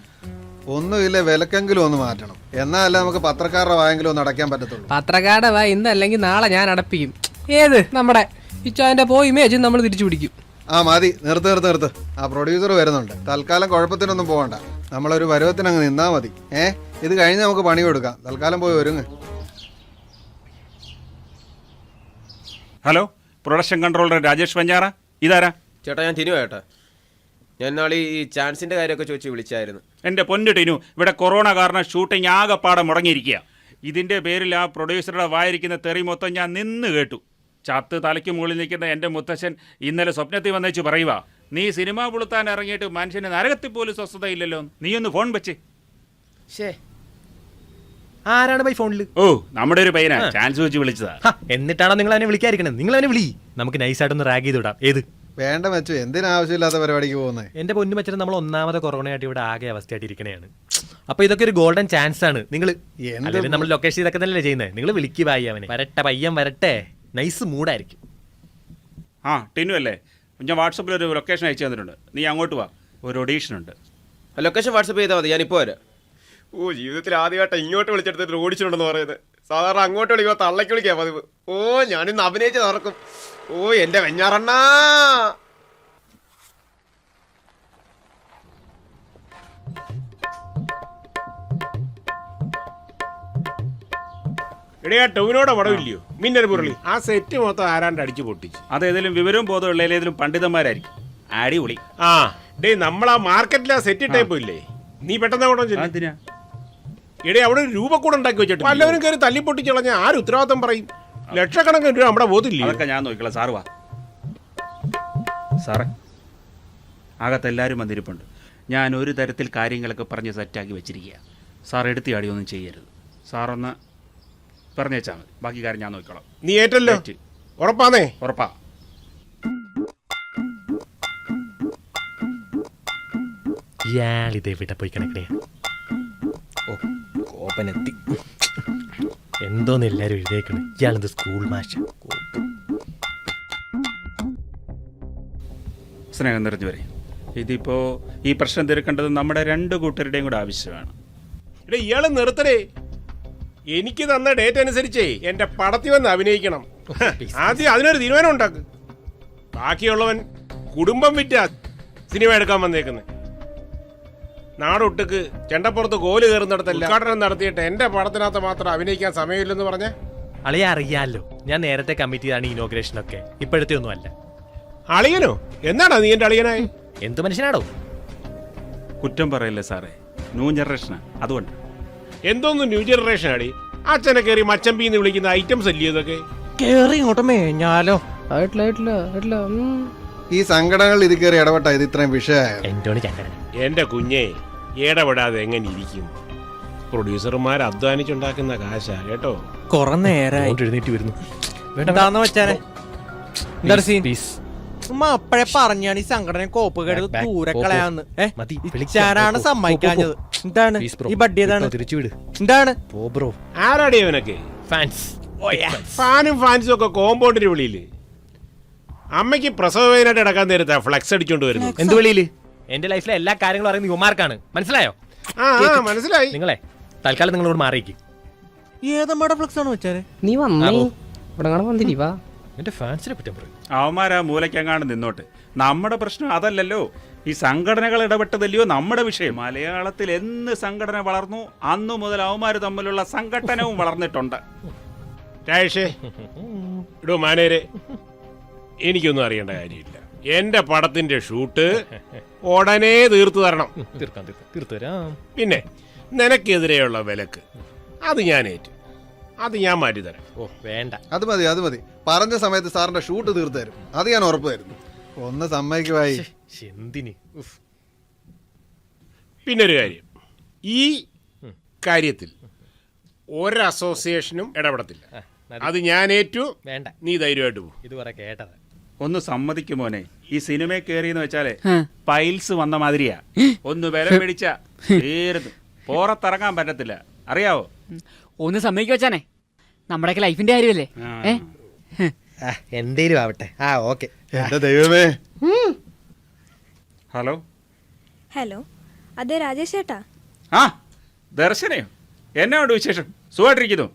ഒന്നുമില്ല, വിലക്കെങ്കിലും ഒന്ന് മാറ്റണം. എന്നാലേ നമുക്ക് പത്രക്കാരുടെ വായെങ്കിലും ഒന്ന് അടയ്ക്കാൻ പറ്റത്തുള്ളൂ. പത്രക്കാരുടെ വാ ഇന്നല്ലെങ്കിൽ നാളെ ഞാൻ അടപ്പിക്കും. ഏത് നമ്മുടെ ഇച്ചാന്റെ പോയി ഇമേജ് നമ്മൾ തിരിച്ചു പിടിക്കും. ആ മതി, നിർത്ത്. ആ പ്രൊഡ്യൂസർ വരുന്നുണ്ട്. തൽക്കാലം കുഴപ്പത്തിനൊന്നും പോകണ്ട. നമ്മളൊരു പരുവത്തിനങ്ങ് നിന്നാ മതി. ഇത് കഴിഞ്ഞ് നമുക്ക് പണി കൊടുക്കാം. തൽക്കാലം പോയി ഒരുങ്ങ്. ഹലോ, പ്രൊഡക്ഷൻ കൺട്രോളർ രാജേഷ് വഞ്ഞാറ. ഇതാരാ? ചേട്ടാ, ഞാൻ ടിനു ചേട്ടാ. ഞാൻ നാളെ ഈ ചാൻസിന്റെ കാര്യമൊക്കെ ചോദിച്ച് വിളിച്ചായിരുന്നു. എൻ്റെ പൊന്നു ടിനു, ഇവിടെ കൊറോണ കാരണം ഷൂട്ടിംഗ് ആകെപ്പാടെ മുടങ്ങിയിരിക്കുക. ഇതിൻ്റെ പേരിൽ ആ പ്രൊഡ്യൂസറുടെ വായിരിക്കുന്ന തെറി മൊത്തം ഞാൻ നിന്ന് കേട്ടു. ചത്ത് തലയ്ക്ക് മുകളിൽ നിൽക്കുന്ന എൻ്റെ മുത്തശ്ശൻ ഇന്നലെ സ്വപ്നത്തിൽ വന്നേച്ച് പറയുക, നീ സിനിമ പുളുത്താൻ ഇറങ്ങിയിട്ട് മനുഷ്യന് നരകത്തിൽ പോലും സ്വസ്ഥതയില്ലല്ലോ. നീ ഒന്ന് ഫോൺ വെച്ച്. ആരാണ് ബൈ ഫോണിൽ? ഓ, നമ്മുടെ ഒരു പയ്യനാ, ചാൻസ് വെച്ച് വിളിച്ചതാ. എന്നിട്ടാണോ നിങ്ങൾ അവനെ വിളിക്കാതിരിക്കണേ? നിങ്ങൾ അവനെ വിളി, നമുക്ക് നൈസായിട്ടൊന്ന് റാഗ് ചെയ്ത് വിടാം. ഏത് വേണ്ട വെച്ചു, എന്തിനാവശ്യമില്ലാത്ത പരിപാടിക്ക് പോകുന്നത്? എന്റെ പൊന്നു വെച്ചിട്ട് നമ്മൾ ഒന്നാമത് കൊറോണയായിട്ട് ഇവിടെ ആകെ അവസ്ഥയായിട്ട് ഇരിക്കണേയാണ്. അപ്പൊ ഇതൊക്കെ ഒരു ഗോൾഡൻ ചാൻസ് ആണ്. നിങ്ങൾ നമ്മൾ ലൊക്കേഷൻ ഇതൊക്കെ തന്നെയല്ലേ ചെയ്യുന്നത്. നിങ്ങൾ വിളിക്ക് പായി അവനെ. വരട്ടെ, പയ്യൻ വരട്ടെ. നൈസ് മൂഡായിരിക്കും. ആ ടിനു അല്ലേ? ഞാൻ വാട്സപ്പിൽ ഒരു ലൊക്കേഷൻ അയച്ചു തന്നിട്ടുണ്ട്. നീ അങ്ങോട്ട് വാ, ഒരു ഒഡീഷൻ ഉണ്ട്. ലൊക്കേഷൻ വാട്സപ്പ് ചെയ്താൽ മതി, ഞാനിപ്പോൾ വരാം. ഓ, ജീവിതത്തിൽ ആദ്യമായിട്ട് ഇങ്ങോട്ട് വിളിച്ചെടുത്തിട്ട് ഓടിച്ചിട്ടുണ്ടെന്ന് പറയുന്നത്. സാധാരണ അങ്ങോട്ട് വിളിക്കുമ്പോൾ തള്ളയ്ക്ക് വിളിക്കാം പതിവ്. ഓ, ഞാനിന്ന് അഭിനയിച്ച് നടക്കും. ഓ, എൻ്റെ വെഞ്ഞാറണ്ണാ. എടേ, ആ ടൗനോടെ പടമില്ലയോ മിന്നൽ മുരളി? ആ സെറ്റ് മൊത്തം ആരാണ്ട് അടിച്ചു പൊട്ടിച്ചു. അതേതെങ്കിലും വിവരവും ബോധമുള്ള ഏതെങ്കിലും പണ്ഡിതന്മാരായിരിക്കും. അടിപൊളി. ആ ഡേ, നമ്മളാ മാർക്കറ്റിൽ ആ സെറ്റ് ടൈപ്പ് ഇല്ലേ, നീ പെട്ടെന്ന് അവിടെ ചെല്ല്. എടേ, അവിടെ ഒരു രൂപക്കൂടെ ഉണ്ടാക്കി വെച്ചിട്ട് പലവരും കയറി തല്ലിപ്പൊട്ടിച്ച് കളഞ്ഞ ആര് ഉത്തരവാദിത്തം പറയും? ലക്ഷക്കണക്കിന് രൂപ നമ്മുടെ ബോധമില്ല. അതൊക്കെ ഞാൻ നോക്കിക്കോളാം. സാറ് വാ. സാറേ, അകത്തെല്ലാവരും വന്നിരിപ്പുണ്ട്. ഞാൻ ഒരു തരത്തിൽ കാര്യങ്ങളൊക്കെ പറഞ്ഞ് സെറ്റാക്കി വെച്ചിരിക്കുക. സാർ എടുത്തിയാടിയൊന്നും ചെയ്യരുത്. സാറൊന്ന് പറഞ്ഞേച്ചാൽ മതി, ബാക്കി കാര്യം ഞാൻ നോക്കിക്കോളാം. നീ ഏറ്റല്ലോ? ഉറപ്പാന്നേ? ഉറപ്പാ. ഇയാളിതെവിടെ പോയി കിടക്കണേ? ഓ, കോപ്പനെത്തി. എന്തോന്ന് എല്ലാരും എഴുതേക്കണേ. ഇയാളെന്ത് സ്കൂൾ മാഷ? സ്നേഹം നിറഞ്ഞു വരെ. ഇതിപ്പോൾ ഈ പ്രശ്നം തീർക്കേണ്ടത് നമ്മുടെ രണ്ട് കൂട്ടരുടെയും കൂടെ ആവശ്യമാണ്. എടേ, ഇയാള് നിർത്തടേ. എനിക്ക് തന്ന ഡേറ്റ് അനുസരിച്ചേ എന്റെ പടത്തിൽ വന്ന് അഭിനയിക്കണം. ആദ്യം അതിനൊരു തീരുമാനം ഉണ്ടാക്ക്. ബാക്കിയുള്ളവൻ കുടുംബം വിറ്റ സിനിമ എടുക്കാൻ വന്നേക്കുന്നത്. നാടൊട്ടുക്ക് ചെണ്ടപ്പുറത്ത് കോല് കയറുന്നിടത്തല്ല ഉദ്ഘാടനം നടത്തിയിട്ട് എന്റെ പടത്തിനകത്ത് മാത്രം അഭിനയിക്കാൻ സമയമില്ലെന്ന് പറഞ്ഞ അളിയെ അറിയാലോ, ഞാൻ നേരത്തെ കമ്മിറ്റ് ചെയ്താണ് ഇനോഗ്രേഷൻ ഒക്കെ. ഇപ്പോഴത്തെ ഒന്നും അല്ല. അളിയനോ? എന്നാടാ നീ എന്റെ അളിയനായി? എന്ത് മനുഷ്യനാടോ? കുറ്റം പറയല്ലേ സാറേ, ന്യൂ ജനറേഷനാ, അതുകൊണ്ട്. എന്തോന്ന് ന്യൂ ജനറേഷൻ ആടി? അച്ഛനെ കയറി മച്ചമ്പീന്ന് വിളിക്കുന്ന ഐറ്റംസ് അല്ലേ ഇതൊക്കെ? കേറി ഇങ്ങോട്ട് മേഞ്ഞാലോ? ഈ സംഘടനകൾ ഇത് കയറി ഇടപെട്ട ഇത് ഇത്രയും വിഷയമായോ? എന്റെ കുഞ്ഞെ, ഇടപെടാതെ എങ്ങനെ ഇരിക്കും? പ്രൊഡ്യൂസർമാർ അധ്വാനിച്ചുണ്ടാക്കുന്ന കാശാ കേട്ടോ. കൊറേ നേരായി എഴുന്നേറ്റ് വരുന്നു. എന്താന്ന് വെച്ചാനെ ഉമ്മ അപ്പഴേ പറഞ്ഞാണ് ഈ സംഘടന കോപ്പ് കേട്ടത് ദൂരെ കളയാന്ന്. ഇച്ചാരാണ് സമ്മതിക്കാഞ്ഞത്. എന്താണ് ഈ ബഡ്ഡി? ഏതാണ്? എന്താണ് ആരാടി അവനൊക്കെ? ഫാനും ഫാൻസും ഒക്കെ കോമ്പൗണ്ടിന് വെളിയില് അമ്മയ്ക്ക് പ്രസവവേദനയായിട്ട് കിടക്കാൻ നേരത്താ ഫ്ലക്സ് അടിച്ചോണ്ട് വരുന്നു. എന്ത് വെളിയില്? എന്റെ ലൈഫിലെ എല്ലാ കാര്യങ്ങളും അറിയുന്ന യുമാർക്കാണ്. മനസ്സിലായോ? മനസ്സിലായി. നിങ്ങളെ തൽക്കാലം നിങ്ങളോട് മാറിയിരിക്കും. ഏതമ്മയുടെ ഫ്ലക്സ് ആണ് വെച്ചാല്? നീ വന്നേ ഇവിടെ വന്നില്ല. വാ, എന്റെ ഫാൻസിനെ പറ്റാൻ പറയും. അവന്മാരാ മൂലയ്ക്കെങ്ങാണ്ട് നിന്നോട്ട്. നമ്മുടെ പ്രശ്നം അതല്ലല്ലോ. ഈ സംഘടനകൾ ഇടപെട്ടതല്ലയോ നമ്മുടെ വിഷയം. മലയാളത്തിൽ എന്ന് സംഘടന വളർന്നു അന്നു മുതൽ അവന്മാർ തമ്മിലുള്ള സംഘട്ടനവും വളർന്നിട്ടുണ്ട്. രാജേഷേ, ഇടോ മാനേരെ, എനിക്കൊന്നും അറിയേണ്ട കാര്യമില്ല. എന്റെ പടത്തിന്റെ ഷൂട്ട് ഉടനെ തീർത്തു തരണം. തീർത്തുതരാം. പിന്നെ നിനക്കെതിരെയുള്ള വിലക്ക് അത് ഞാൻ ഏറ്റു. അത് ഞാൻ മാറ്റിത്തരാം. ഓ വേണ്ട, അത് മതി. പറഞ്ഞ സമയത്ത് സാറിന്റെ ഷൂട്ട് തീർത്തു തരും. അത് ഞാൻ ഉറപ്പ് തരുന്നു. ഒന്ന് സമ്മതിക്കുവായി. എന്തിന്? പിന്നൊരു കാര്യം, ഈ ഇക്കാര്യത്തിൽ ഒരു അസോസിയേഷനും ഇടപെടത്തില്ല. അത് ഞാൻ ഏറ്റു. വേണ്ട, നീ ധൈര്യമായിട്ട് പോകും. ഇത് കുറെ കേട്ടത്. ഒന്ന് സമ്മതിക്കും മോനെ, ഈ സിനിമയിൽ കയറിയെന്ന് വെച്ചാലേ പൈൽസ് വന്ന മാതിരിയാ. ഒന്ന് വില പിടിച്ച തീർന്നു, പുറത്തിറങ്ങാൻ പറ്റത്തില്ല, അറിയാവോ? ഒന്ന് സമ്മതിക്കു വെച്ചാനേ, നമ്മുടെയൊക്കെ ലൈഫിന്റെ കാര്യമല്ലേ. എന്തേലും ആവട്ടെ. ആ ഓക്കെ. എന്റെ ദൈവമേ. ഹലോ ഹലോ, അതെ രാജേഷ് ചേട്ടാ. ആ ദർശനയോ? എന്നാ ഉണ്ട് വിശേഷം? സുഖമായിട്ടിരിക്കുന്നു.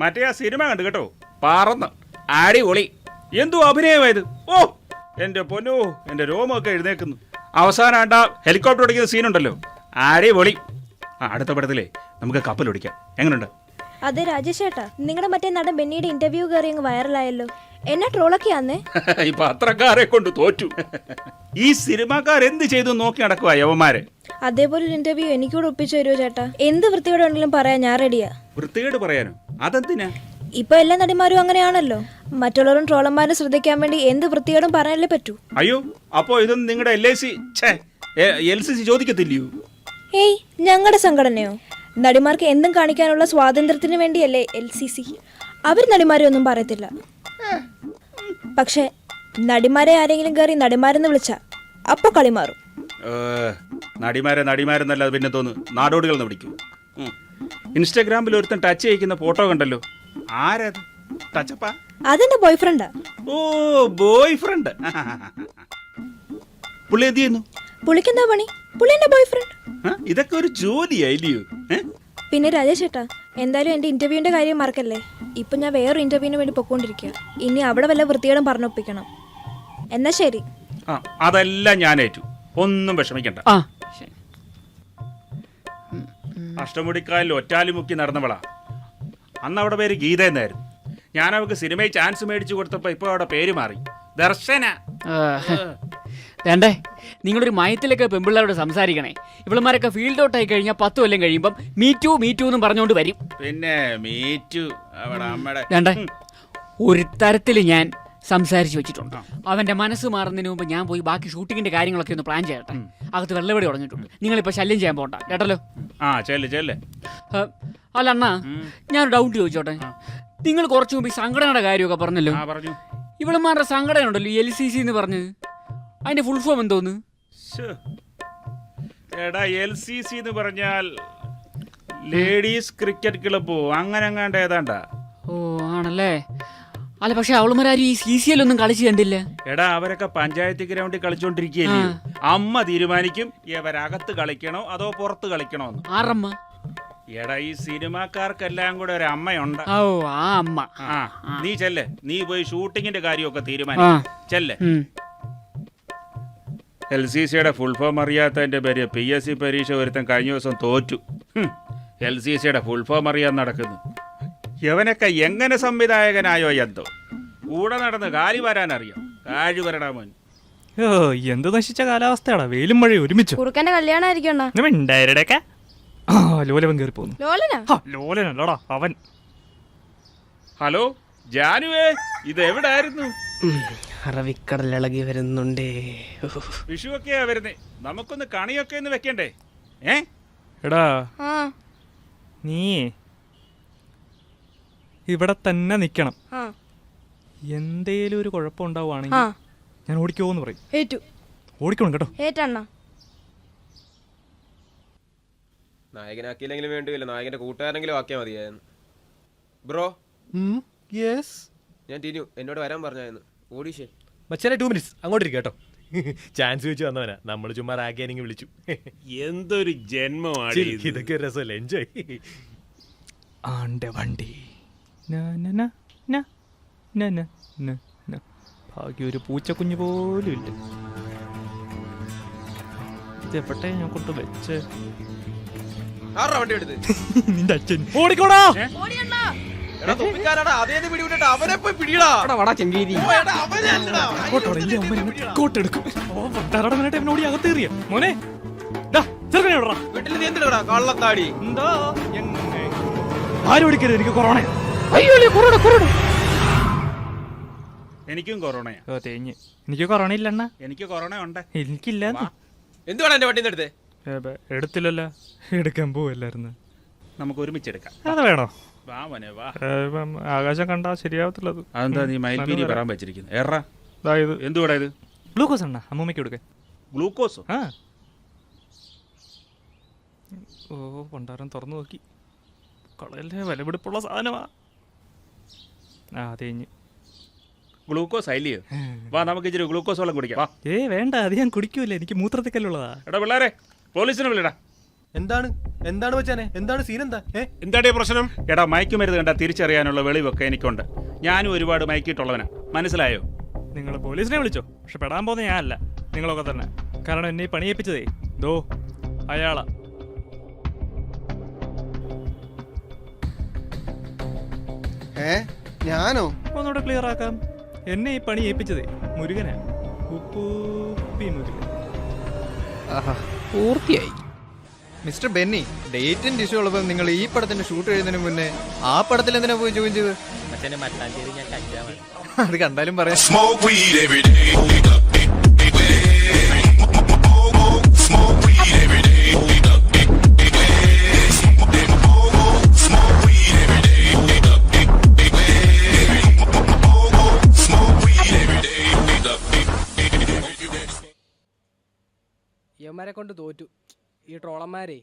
മറ്റേ ആ സിനിമ കണ്ടു കേട്ടോ, പറന്ന് അടിപൊളി. എന്തോ അഭിനയമായത്. ഓ എൻ്റെ പൊന്നോ, എൻ്റെ രോമമൊക്കെ എഴുന്നേക്കുന്നു. അവസാനം ആണ്ട ഹെലികോപ്റ്റർ ഓടിക്കുന്ന സീനുണ്ടല്ലോ, അടിപൊളി. ആ അടുത്ത പടത്തിലേ നമുക്ക് കപ്പൽ ഓടിക്കാം. എങ്ങനെയുണ്ട്? അതെ രാജേഷ് ചേട്ടാ, നിങ്ങളുടെ മറ്റേ നടൻ ബെന്നിയുടെ ഇന്റർവ്യൂ കയറി അങ്ങ് വൈറലായല്ലോ. എന്നെ ട്രോളൊക്കെ ആന്നേ. ഈ പത്രക്കാരെ കൊണ്ട് തോറ്റു. ഈ സിനിമാക്കാർ എന്ത് ചെയ്തു നോക്കി നടക്കുക യവന്മാരെ. അതേപോലെ ഒരു ഇന്റർവ്യൂ എനിക്കൂടെ ഒപ്പിച്ചു തരുമോ ചേട്ടാ? എന്ത് വൃത്തിയോടെ ഉണ്ടെങ്കിലും പറയാൻ ഞാൻ റെഡിയാ. വൃത്തികേട് പറയാനോ? അതെന്തിനാ? ഇപ്പൊ എല്ലാ നടിമാരും അങ്ങനെയാണല്ലോ. മറ്റുള്ളവരും ട്രോളന്മാരും ശ്രദ്ധിക്കാൻ വേണ്ടി എന്ത് വൃത്തിയോടും പറയാനല്ലേ പറ്റൂ. അയ്യോ, അപ്പോ ഇതൊന്നും നിങ്ങളുടെ LCC ചോദിക്കത്തില്ലയോ? ഏയ്, ഞങ്ങളുടെ സംഘടനയോ? നടിമാർക്ക് എന്തും കാണിക്കാനുള്ള സ്വാതന്ത്ര്യത്തിന് വേണ്ടിയല്ലേ LCC. അവർ നടിമാരെ ഒന്നും പറയത്തില്ല. പക്ഷെ നടിമാരെ ആരെങ്കിലും കയറി നടിമാരെന്ന് വിളിച്ച അപ്പൊ കളി മാറും. നടിമാരെന്നല്ല പിന്നെ തോന്നുന്നു നാടോടികൾ വിളിക്കും. ഇൻസ്റ്റാഗ്രാമിൽ ഒരുത്തൻ ടച്ച് ചെയ്യിക്കുന്ന ഫോട്ടോ കണ്ടല്ലോ, ആരത്? ടച്ചപ്പാ? അതെന്റെ ബോയ്ഫ്രണ്ടാ. ഓ ബോയ് ഫ്രണ്ട്. പുള്ളി എന്ത് ചെയ്യുന്നു? പുള്ളിക്കെന്താ പണി? പുള്ളി എന്റെ ബോയ്ഫ്രണ്ട്. ഇതൊക്കെ ഒരു ജോലിയായില്ലയോ? പിന്നെ രാജേഷ് ചേട്ടാ, എന്തായാലും എന്റെ ഇന്റർവ്യൂവിന്റെ കാര്യം മറക്കല്ലേ. ഇപ്പൊ ഞാൻ വേറൊരു ഇന്റർവ്യൂവിന് വേണ്ടി പൊക്കോണ്ടിരിക്കുക. ഇനി അവിടെ വല്ല വൃത്തിയോടും പറഞ്ഞൊപ്പിക്കണം. എന്നാ ശരി. അതെല്ലാം ഞാൻ ഏറ്റു, ഒന്നും വിഷമിക്കണ്ട. അഷ്ടമുടിക്കാലിൽ ഒറ്റാലി മുക്കി നടന്നവളാ. അന്ന് അവിടെ പേര് ഗീത എന്നായിരുന്നു. ഞാൻ അവൾക്ക് സിനിമയിൽ ചാൻസ് മേടിച്ചു കൊടുത്തപ്പോ ഇപ്പൊ അവിടെ പേര് മാറി, ദർശന. വേണ്ടേ, നിങ്ങളൊരു മയത്തിലൊക്കെ പെമ്പിള്ളേരോട് സംസാരിക്കണേ. ഇവളുമാരൊക്കെ ഫീൽഡ് ഔട്ട് ആയി കഴിഞ്ഞാൽ 10 കൊല്ലം കഴിയുമ്പം മീറ്റു എന്നും പറഞ്ഞുകൊണ്ട് വരും. പിന്നെ മീറ്റു വേണ്ടേ, ഒരു തരത്തിൽ ഞാൻ സംസാരിച്ചു വെച്ചിട്ടുണ്ട്. അവന്റെ മനസ്സ് മാറുന്നതിന് മുമ്പ് ഞാൻ പോയി ബാക്കി ഷൂട്ടിങ്ങിന്റെ കാര്യങ്ങളൊക്കെ ഒന്ന് പ്ലാൻ ചെയ്യട്ടെ. അകത്ത് വെള്ളപടി തുടങ്ങിയിട്ടുണ്ട്. നിങ്ങളിപ്പോ ശല്യം ചെയ്യാൻ പോകണ്ട കേട്ടല്ലോ. അല്ല അണ്ണാ, ഞാനൊരു ഡൗട്ട് ചോദിച്ചോട്ടെ. നിങ്ങൾ കുറച്ചു മുമ്പ് ഈ സംഘടനയുടെ കാര്യമൊക്കെ പറഞ്ഞല്ലോ. ഇവളുമാരുടെ സംഘടന ഉണ്ടല്ലോ, LCC എന്ന് പറഞ്ഞത്, അതിന്റെ ഫുൾ ഫോം എന്തോന്ന്? എടാ, LCC എന്ന് പറഞ്ഞാൽ ലേഡീസ് ക്രിക്കറ്റ് ക്ലബ്ബോ അങ്ങനെ അങ്ങാണ്ട് ഏതാണ്ടാ. ഓ ആണല്ലേ. അല്ല, പക്ഷെ അവളുമാരും ഈ CCL ഒന്നും കളിച്ച് കണ്ടില്ല. എടാ, അവരൊക്കെ പഞ്ചായത്ത് ഗ്രൗണ്ടിൽ കളിച്ചോണ്ടിരിക്കുകയല്ലേ. അമ്മ തീരുമാനിക്കും ഇവരകത്ത് കളിക്കണോ അതോ പുറത്ത് കളിക്കണോന്ന്. ആറമ്മ? എടാ, ഈ സിനിമാക്കാർക്കെല്ലാം കൂടെ ഒരു അമ്മയുണ്ട്. ഓ ആ അമ്മ. നീ ചെല്ലെ, നീ പോയി ഷൂട്ടിങ്ങിന്റെ കാര്യമൊക്കെ തീരുമാനിക്കും. ചെല്ലെ. LCCയുടെ ഫുൾ ഫോം അറിയാത്തതിന്റെ പേര് PSC പരീക്ഷ ഒരുത്തൻ കഴിഞ്ഞ ദിവസം തോറ്റു. LCCയുടെ ഫുൾ ഫോം അറിയാൻ നടക്കുന്നു. യവനൊക്കെ എങ്ങനെ സംവിധായകനായോ എന്തോ. കൂടെ നടന്ന് കാലി വരാനറിയാം. കാഴ് വരണ മോൻ. ഓ എന്ത് നശിച്ച കാലാവസ്ഥയാടാ, വെയിലും മഴയും ഒരുമിച്ചു. കുറുക്കന്റെ കല്യാണമായിരിക്കും. ലോലവൻ കയറി പോകുന്നു. ലോലനല്ലടാ അവൻ. ഹലോ ജാനുവേ, ഇത് എവിടായിരുന്നു? അറബിക്കടലിളകി വരുന്നുണ്ടേ. വിഷുവൊക്കെയാ വരുന്നേ, നമുക്കൊന്ന് കണിയൊക്കെ ഒന്ന് വെക്കണ്ടേ? എടാ, നീ ഇവിടെ തന്നെ നിക്കണം. എന്തേലും ഒരു കുഴപ്പമുണ്ടാവുകയാണെങ്കിൽ ഞാൻ ഓടിക്കോന്ന് പറയും. ഓടിക്കണം കേട്ടോ. നായകനാക്കിയില്ലെങ്കിലും വേണ്ടിയില്ല, നായകന്റെ കൂട്ടുകാരെങ്കിലും ആക്കിയാൽ മതിയായിരുന്നു. ബ്രോ, ഞാൻ ടിനു, എന്നോട് വരാൻ പറഞ്ഞായിരുന്നു. ഓഡിഷൻ മച്ചാനെ 2 minutes അങ്ങോട്ടിരിക്കും കേട്ടോ. ചാൻസ് ചോദിച്ചു വന്നവനാ, നമ്മൾ ചുമ്മാ റാഗിയാനെങ്കിൽ വിളിച്ചു. എന്തൊരു ജന്മമാണ് ഇതൊക്കെ ഒരു രസമല്ലേ, എൻജോയ്. ആണ്ടെ വണ്ടി ഭാഗ്യം ഒരു പൂച്ചക്കുഞ്ഞു പോലും ഇല്ല. ഇതെപ്പെട്ടെ ഞാൻ കൊണ്ട് വെച്ച് നിന്റെ അച്ഛൻ ഓടിക്കോടാ. അകത്തേറിയ മോനെ ആരും ഓടിക്കരുത്, എനിക്ക് കൊറോണ. എനിക്കും കൊറോണയാ. തേഞ്ഞ് എനിക്ക് കൊറോണ ഇല്ലണ്ണ. എനിക്ക് കൊറോണ ഉണ്ട്. എനിക്കില്ല. എന്തുവാണ് എന്റെ വണ്ടി എടുത്തേ? എടുത്തില്ലല്ലോ, എടുക്കാൻ പോവല്ലായിരുന്നു. നമുക്ക് ഒരുമിച്ചെടുക്കാം. അത് വേണോ? വാ മോനെ വാ. ആകാശം കണ്ടാ ശരിയാവത്തില്ലത്. അതെന്താ നീ മയിൽപീലി പറയാൻ വെച്ചിരിക്കുന്നത്? ഏറാ അതായത് എന്തുകൂടാ ഇത്? ഗ്ലൂക്കോസ് അണ്ണ അമ്മൂമ്മയ്ക്ക് കൊടുക്കാൻ. ഗ്ലൂക്കോസോ? ആ ഓ പണ്ടാരം തുറന്നു നോക്കി. കളയല്ലേ, വിലപിടിപ്പുള്ള സാധനമാ. ആ തേഞ്ഞ്. ഗ്ലൂക്കോസ് അല്ലയോ? വാ നമുക്ക് ഇച്ചിരി ഗ്ലൂക്കോസ് വെള്ളം കുടിക്കാം. വാ. വേണ്ട, അത് ഞാൻ കുടിക്കൂല, എനിക്ക് മൂത്രത്തിക്കല്ലുള്ളതാ. എടാ പിള്ളേരെ, പോലീസിനെ വിളിടാ. എന്താണ് വെച്ചാനെ? എന്താണ് സീൻ? എന്താ എന്താടേ പ്രശ്നം? എടാ മയക്കുമരുന്ന് കണ്ടാ തിരിച്ചറിയാനുള്ള വെളിവൊക്കെ എനിക്കുണ്ട്. ഞാനും ഒരുപാട് മയക്കിയിട്ടുള്ളവനാ, മനസ്സിലായോ? നിങ്ങൾ പോലീസിനെ വിളിച്ചോ, പക്ഷെ പെടാൻ പോകുന്ന ഞാനല്ല, നിങ്ങളൊക്കെ തന്നെ. കാരണം എന്നെ ഈ പണിയേപ്പിച്ചതേ ദോ അയാളാ. ഞാനോ? ഒന്നുകൂടെ ക്ലിയർ ആക്കാം. എന്നെ ഈ പണി ഏൽപ്പിച്ചതേ മുരുകനാ, ഉപ്പൂപ്പി മുരുകൻ. പൂർത്തിയായി. മിസ്റ്റർ ബെന്നി, ഡേറ്റിന്റെ ഇഷ്യൂ ഉള്ളപ്പോൾ നിങ്ങൾ ഈ പടത്തിന്റെ ഷൂട്ട് കഴിയുന്നതിന് മുന്നേ ആ പടത്തിൽ എന്തിനാ പോയി ജോയിൻ ചെയ്ത്? മച്ചാനെ മട്ടാഞ്ചേരി ഞാൻ കഞ്ചാവാണ്. അത് കണ്ടാലും പറയാം. യവന്മാരെ കൊണ്ട് തോറ്റു ഈ ട്രോളന്മാരെ.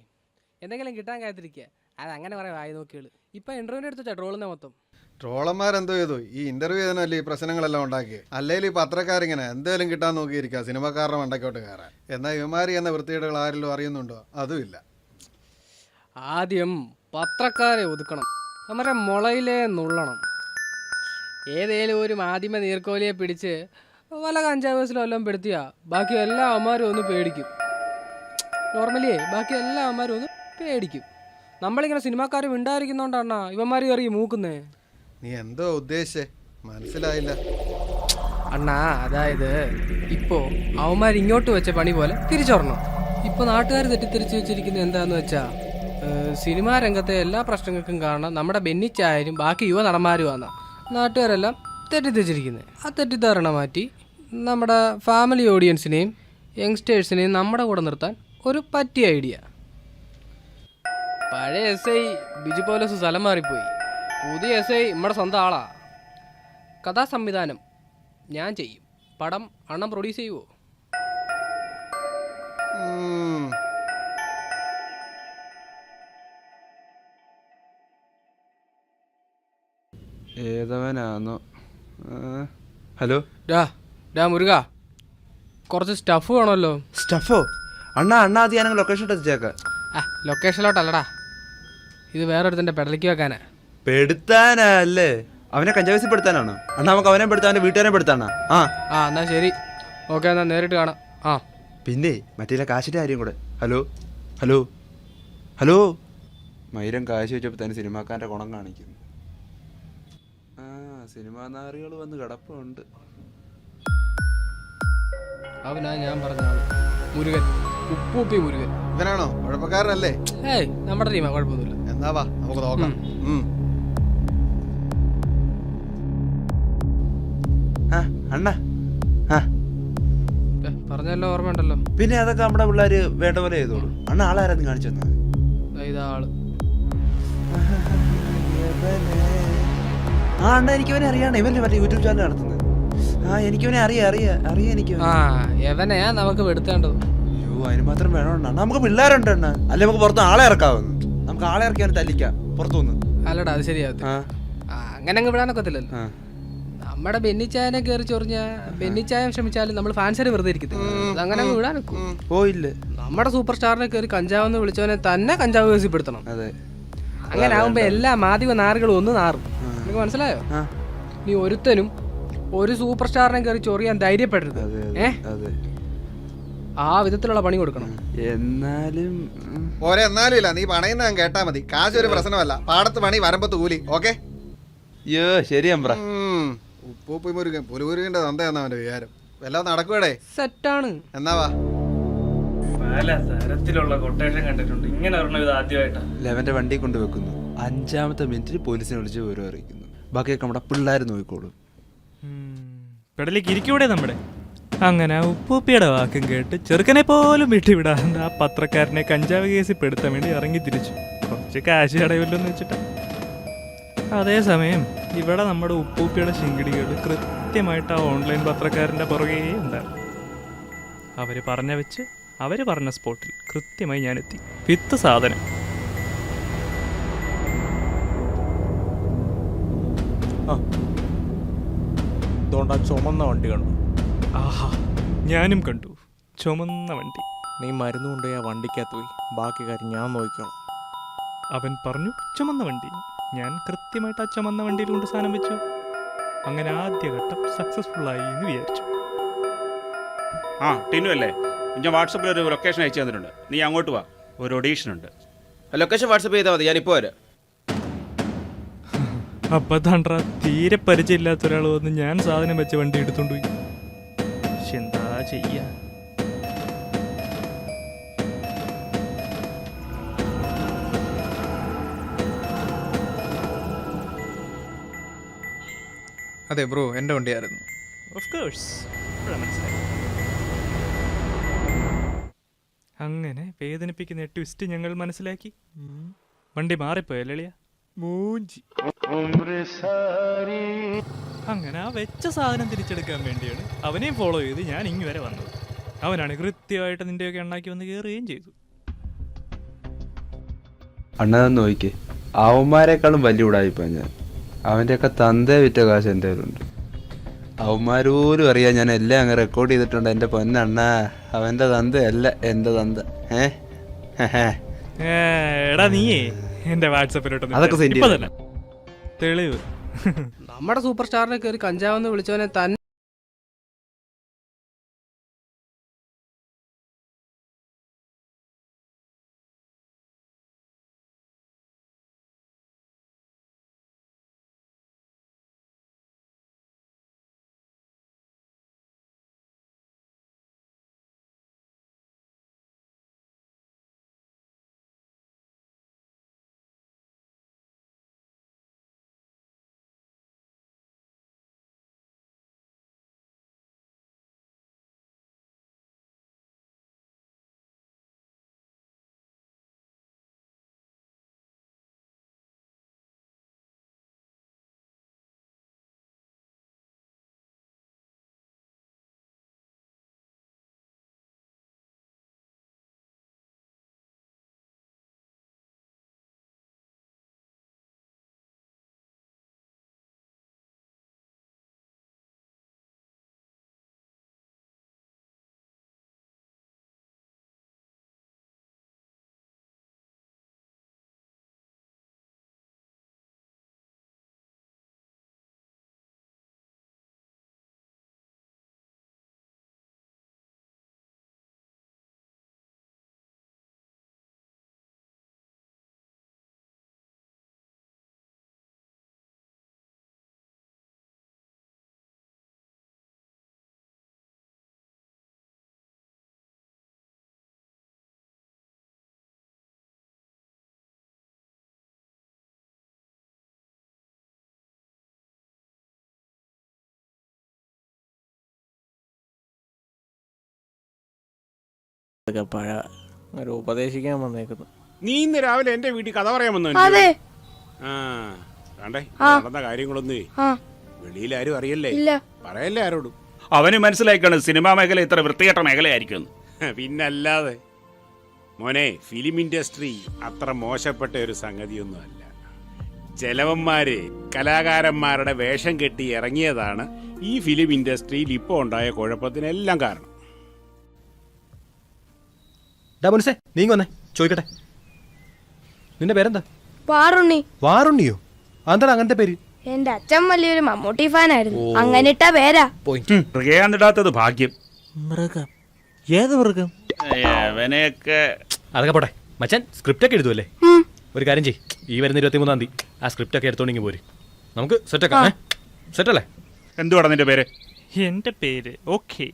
എന്തെങ്കിലും കിട്ടാൻ കാത്തിരിക്കുക, അതങ്ങനെ പറയാം വായി നോക്കിയുള്ളു. ഇപ്പൊ ഇന്റർവ്യൂവിന് എടുത്ത ട്രോളുന്ന മൊത്തം ട്രോളന്മാരെന്തോ ചെയ്തു? ഈ ഇന്റർവ്യൂ ചെയ്തല്ലേ ഈ പ്രശ്നങ്ങളെല്ലാം ഉണ്ടാക്കിയത്. അല്ലെങ്കിൽ ഈ പത്രക്കാരിങ്ങനെ എന്തേലും കിട്ടാൻ നോക്കിയിരിക്കുക സിനിമക്കാരുടെ മണ്ടക്കോട്ട് കയറാൻ. എന്നാൽ ഇവമാരി എന്ന വൃത്തികേടുകൾ ആരെങ്കിലും അറിയുന്നുണ്ടോ? അതുമില്ല. ആദ്യം പത്രക്കാരെ ഒതുക്കണം, അവരെ മുളയിലേ നുള്ളണം. ഏതേലും ഒരു മാധ്യമ നീർക്കോലിയെ പിടിച്ച് വല്ല കഞ്ചാവേഴ്സിലും എല്ലാം പെടുത്തിയാ ബാക്കി എല്ലാ അമ്മമാരും ഒന്ന് പേടിക്കും. നോർമലിയേ ബാക്കി എല്ലാ അമ്മമാരും ഒന്ന് പേടിക്കും. നമ്മളിങ്ങനെ സിനിമാക്കാർ മിണ്ടായിരിക്കുന്നോണ്ടാണ് ഇവന്മാർ കയറി മൂക്കുന്നേ. നീ എന്തോ ഉദ്ദേശിച്ചേ? മനസ്സിലായില്ല അണ്ണാ. അതായത് ഇപ്പോ അവന്മാർ ഇങ്ങോട്ട് വെച്ച പണി പോലെ തിരിച്ചോറണം. ഇപ്പൊ നാട്ടുകാർ തെറ്റിദ്ധരിച്ചു വെച്ചിരിക്കുന്നത് എന്താന്ന് വെച്ചാ സിനിമാ രംഗത്തെ എല്ലാ പ്രശ്നങ്ങൾക്കും കാരണം നമ്മുടെ ബെന്നിച്ചായാലും ബാക്കി യുവ നടന്മാരുമാണ് നാട്ടുകാരെല്ലാം തെറ്റിദ്ധരിച്ചിരിക്കുന്നത്. ആ തെറ്റിദ്ധാരണ മാറ്റി നമ്മുടെ ഫാമിലി ഓഡിയൻസിനെയും യങ്സ്റ്റേഴ്സിനെയും നമ്മുടെ കൂടെ നിർത്താൻ ഒരു പറ്റിയ ഐഡിയ. പഴയ SI ബിജു പോലീസ് സ്ഥലം മാറിപ്പോയി. പുതിയ SI നമ്മുടെ സ്വന്തം ആളാ. കഥാ സംവിധാനം ഞാൻ ചെയ്യും, പടം അണ്ണം പ്രൊഡ്യൂസ് ചെയ്യുമോ? ഏതവനാന്നോ? ഹലോ ഡാ മുരുക, കുറച്ച് സ്റ്റഫ് വേണമല്ലോ. സ്റ്റഫോ? അണ്ണാ അത് ഞാനങ്ങ് ലൊക്കേഷൻ എത്തിച്ചേക്കാം. ലൊക്കേഷനിലോട്ടല്ലടാ, ഇത് വേറൊരുത്തൻ്റെ പെടലിക്ക് വെക്കാനാ. പെടുത്താനാ അല്ലേ? അവനെ കഞ്ചാവസി പെടുത്താനാണോ? അണ്ണാ നമുക്ക് അവനെ പെടുത്താൻ അവൻ്റെ വീട്ടുകാരെ പെടുത്താനാ? എന്നാ ശരി, ഓക്കെ, എന്നാ നേരിട്ട് കാണാം. പിന്നെ മറ്റേ കാശിൻ്റെ കാര്യം കൂടെ. ഹലോ മൈരം കാശ് വെച്ചപ്പോൾ തന്നെ സിനിമാക്കാരൻ്റെ ഗുണം കാണിക്കുന്നു. സിനിമാ നാറികൾ വന്ന് കിടപ്പുണ്ട്. അവനാ ഞാൻ പറഞ്ഞ ആള്, മുരുകൻ, ഉപ്പൂപ്പി മുരുകൻ. ഇവനാണോ കുഴപ്പക്കാരനല്ലേ? നമ്മുടെ ടീമാ, കുഴപ്പമൊന്നുമില്ല. എന്നാ വാ നമുക്ക് നോക്കാം. അണ്ണാ പറഞ്ഞല്ലോ, ഓർമ്മയുണ്ടല്ലോ. പിന്നെ അതൊക്കെ നമ്മുടെ പിള്ളേര് വേണ്ട പോലെ ചെയ്തോളൂ. അണ്ണ ആളാരാന്ന് കാണിച്ചു തന്നാ മതി. ഇതാള്. അണ്ണ എനിക്കവനെ അറിയാണ്. ഇവല്ലേ മറ്റേ യൂട്യൂബ് ചാനൽ നടത്തുന്നത്. എനിക്കവനെ അറിയാം എനിക്ക്. എവനെയാ നമുക്ക് എടുത്തേണ്ടത്. അയ്യോ അതിന് മാത്രം വേണോ അണ്ണ? നമുക്ക് പിള്ളേരുണ്ട് അണ്ണ. അല്ലെ നമുക്ക് പുറത്ത് ആളെ ഇറക്കാവുന്നു. നമുക്ക് ആളെ ഇറക്കിയാലും തല്ലിക്കാം പുറത്തുനിന്ന്. അല്ലടാ അത് ശരിയാവത്തില്ല, അങ്ങനെ അങ്ങ് വിടാനൊക്കത്തില്ലല്ലോ. നമ്മുടെ ബെന്നിച്ചായനെ കയറി ചൊറിഞ്ഞ ബെന്നിച്ചായം ശ്രമിച്ചാലും നമ്മൾ ഫാൻസിനെ വെറുതെ ഇരിക്കത്തില്ല, അങ്ങനെ അങ്ങ് വിടാനൊക്കും. പോയില്ല. നമ്മുടെ സൂപ്പർ സ്റ്റാറിനെ കയറി കഞ്ചാവെന്ന് വിളിച്ചവനെ തന്നെ കഞ്ചാവ് കേസിപ്പെടുത്തണം. അതെ, അങ്ങനെ ആവുമ്പോ എല്ലാ മാധ്യമ നാറുകളും ഒന്ന് നാറും. നിനക്ക് മനസ്സിലായോ? നീ ഒരുത്തനും ഒരു സൂപ്പർ സ്റ്റാറിനെ കയറി ചൊറിയാൻ ധൈര്യപ്പെടരുത്. ആ വിധത്തിലുള്ള പണി കൊടുക്കണം. എന്നാലും എന്നാലും ഇല്ല, നീ പണയുന്ന ഞാൻ കേട്ടാ മതി. കാശ് ഒരു പ്രശ്നമല്ല, പാടത്ത് പണി വരമ്പത്ത് കൂലി. ഓക്കെ? അയ്യോ ശരി അമ്പ്ര. ഉപ്പൂപ്പി മുരുകൻ പുലുമുരുകന്റെ തന്തയാന്ന് അവന്റെ വിചാരം. എല്ലാം നടക്കുവടേ? സെറ്റാണ്. എന്നാ വാ. പല തരത്തിലുള്ള കൊട്ടേഷൻ കണ്ടിട്ടുണ്ട്, ഇങ്ങനെ ഇത് ആദ്യമായിട്ടാണ്. ലെവന്റെ വണ്ടി കൊണ്ടുവെക്കുന്നു, 5ാമത്തെ മിനിറ്റിൽ പോലീസിനെ വിളിച്ച് വിവരം അറിയിക്കുന്നു. ബാക്കിയൊക്കെ നമ്മുടെ പിള്ളേർ നോക്കിക്കോളും. പെടലേക്ക് ഇരിക്കൂടെ നമ്മുടെ. അങ്ങനെ ഉപ്പൂപ്പിയുടെ വാക്കും കേട്ട് ചെറുക്കനെ പോലും വിട്ടുവിടാൻ ആ പത്രക്കാരനെ കഞ്ചാവ് കേസിൽ പെടുത്താൻ വേണ്ടി ഇറങ്ങി തിരിച്ചു. കുറച്ച് കാശ് കടയുമല്ലോ എന്ന് വെച്ചിട്ടാ. അതേസമയം ഇവിടെ നമ്മുടെ ഉപ്പൂപ്പിയുടെ ശിങ്കിടികൾ കൃത്യമായിട്ട് ആ ഓൺലൈൻ പത്രക്കാരൻ്റെ പുറകെ ഉണ്ടാകും. അവർ പറഞ്ഞ വെച്ച് അവർ പറഞ്ഞ സ്പോട്ടിൽ കൃത്യമായി ഞാനെത്തി. വിത്ത് സാധനം. അതുകൊണ്ട് ആ ചുമന്ന വണ്ടി കണ്ടു. ആഹാ, ഞാനും കണ്ടു ചുമന്ന വണ്ടി. നീ മരുന്ന് കൊണ്ടുപോയി ആ വണ്ടിക്കകത്ത് പോയി, ബാക്കി കാര്യം ഞാൻ നോക്കിക്കോളാം. അവൻ പറഞ്ഞു ചുമന്ന വണ്ടി. ഞാൻ കൃത്യമായിട്ട് ആ ചുമന്ന വണ്ടിയിൽ കൊണ്ട് സാധനം വെച്ചു. അങ്ങനെ ആദ്യഘട്ടം സക്സസ്ഫുള്ളായി എന്ന് വിചാരിച്ചു. ആ ടിനു അല്ലേ, ഞാൻ വാട്സപ്പിൽ ഒരു ലൊക്കേഷൻ അയച്ചു തന്നിട്ടുണ്ട്. നീ അങ്ങോട്ട് വാ, ഒരു ഒഡീഷൻ ഉണ്ട്. ലൊക്കേഷൻ വാട്സപ്പ് ചെയ്താൽ മതി, ഞാനിപ്പോൾ വരാം. അപ്പൊ തണ്ടാ തീരെ പരിചയമില്ലാത്ത ഒരാൾ വന്ന് ഞാൻ സാധനം വെച്ച വണ്ടി എടുത്തോണ്ട് പോയി. പക്ഷെ എന്താ ചെയ്യാ? അതെ ബ്രോ, എൻ്റെ വണ്ടിയായിരുന്നു. ഓഫ് കോഴ്സ്, മനസ്സിലായി. അങ്ങനെ വേദനിപ്പിക്കുന്ന ട്വിസ്റ്റ് ഞങ്ങൾ മനസ്സിലാക്കി. വണ്ടി മാറിപ്പോയല്ലേ മൂഞ്ചി. അങ്ങനെ ആ വെച്ച സാധനം തിരിച്ചെടുക്കാൻ വേണ്ടിയാണ് അവനെയും ഫോളോ ചെയ്ത് ഞാൻ ഇങ്ങ് വരെ വന്നത്. അവനാണ് കൃത്യമായിട്ട് നിന്റെയൊക്കെ എണ്ണാക്കി വന്ന് കയറുകയും ചെയ്തു. അണ്ണതെന്ന് നോക്കിക്കേ, അവന്മാരെക്കാളും വലിയ ഉടായിപ്പാ ഞാൻ. അവൻ്റെയൊക്കെ തന്തേ വിറ്റ കാശ് എൻ്റെ കയ്യിലുണ്ട്. അവന്മാർ പോലും അറിയാം ഞാൻ എല്ലാം അങ്ങ് റെക്കോർഡ് ചെയ്തിട്ടുണ്ട്. എൻ്റെ പൊന്നണ്ണ, അവൻ്റെ തന്തയല്ല എൻ്റെ തന്ത. എടാ നീയേ എന്റെ വാട്സപ്പിലോട്ട് അതൊക്കെ സെൻഡ് ഇപ്പൊ തന്നെ തെളിവ്. നമ്മുടെ സൂപ്പർ സ്റ്റാറിനെ കയറി കഞ്ചാവെന്ന് വിളിച്ചവനെ തന്നെ പഴ ഒരു ഉപദേശിക്കാൻ വന്നേക്കുന്നു. നീ ഇന്ന് രാവിലെ എന്റെ വീട്ടിൽ കഥ പറയാൻ വന്നു. അതെ. കണ്ടേ, നടന്ന കാര്യങ്ങളൊന്നേ വെളിയിൽ ആരും അറിയല്ലേ, ഇല്ല. പറയല്ലേ ആരോടും. അവന് മനസ്സിലാക്കണം സിനിമാ മേഖല ഇത്ര വൃത്തികെട്ട മേഖലയായിരിക്കും. പിന്നല്ലാതെ മോനെ, ഫിലിം ഇൻഡസ്ട്രി അത്ര മോശപ്പെട്ട ഒരു സംഗതിയൊന്നും അല്ല. ചെലവന്മാര് കലാകാരന്മാരുടെ വേഷം കെട്ടി ഇറങ്ങിയതാണ് ഈ ഫിലിം ഇൻഡസ്ട്രിയിൽ ഇപ്പോൾ ഉണ്ടായ കുഴപ്പത്തിനെല്ലാം കാരണം. മനസ്സേ നീ വന്നേ ചോദിക്കട്ടെ, നിന്റെ പേരെന്താ? വാറുണ്ണി. വാറുണ്ണിയോ? എന്താ അങ്ങനത്തെ പേര്? എന്റെ അച്ഛൻ വലിയൊരു മമ്മൂട്ടി ഫാനായിരുന്നു, അങ്ങനെ ഇട്ട പേരാ. മൃഗയാന്നിടാത്തത് ഭാഗ്യം. മൃഗം? ഏത് മൃഗം? അവനെയൊക്കെ അതൊക്കെ പോട്ടെ. മച്ചാൻ സ്ക്രിപ്റ്റ് ഒക്കെ എഴുതുമല്ലേ? ഒരു കാര്യം ചെയ്യ്, ഈ വരുന്ന 23-ാം തീയതി ആ സ്ക്രിപ്റ്റ് ഒക്കെ എടുത്തോണ്ടെങ്കിൽ പോര്, നമുക്ക് സെറ്റാക്കാം. സെറ്റല്ലേ? എന്തുവാടാ നിന്റെ പേര്? എന്റെ പേര് ഓക്കെ.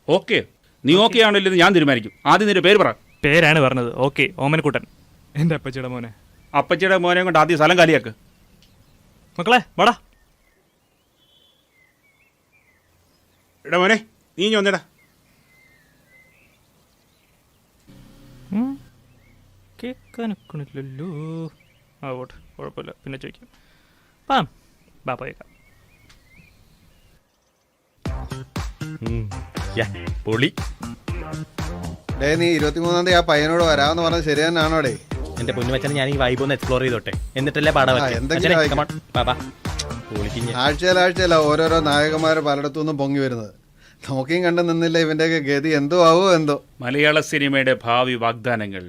ഓക്കെ, നീ ഓക്കെ ആണല്ലോ ഞാൻ തീരുമാനിക്കും. ആദ്യം നിന്റെ പേര് പറ. പേരാണ് പറഞ്ഞത്. ഓക്കെ, ഓമനക്കുട്ടൻ. എന്റെ അപ്പച്ചിയുടെ മോനെ. അപ്പച്ചിയുടെ മോനെ കൊണ്ട് ആദ്യം സ്ഥലം കാലിയാക്ക്. മക്കളെ വാടാ. എടാ മോനെ, നീ ഇനി വന്നെടാ. കേൾക്കാനൊക്കണില്ലല്ലോ. ആ ഓട്ട് കുഴപ്പമില്ല, പിന്നെ ചോദിക്കാം. പാം ബാ പോയേക്കാം. പൊളി. ഡേ നീ 23-ാം തീയതി ആ പയ്യനോട് വരാമെന്ന് പറഞ്ഞത് ശരി തന്നെയാണോ ഡേ? എന്റെ പൊന്നുമച്ചനെ ഞാൻ ഈ വൈബ് ഒന്ന് എക്സ്പ്ലോർ ചെയ്തോട്ടെ, എന്നിട്ടല്ലേ പാടാൻ ആഴ്ചയിലാഴ്ചയില ഓരോരോ നായകന്മാർ പലയിടത്തു നിന്നും പൊങ്ങി വരുന്നത്. നോക്കിയും കണ്ടു നിന്നില്ല ഇവന്റെയൊക്കെ ഗതി എന്തോ ആവോ എന്തോ. മലയാള സിനിമയുടെ ഭാവി വാഗ്ദാനങ്ങൾ.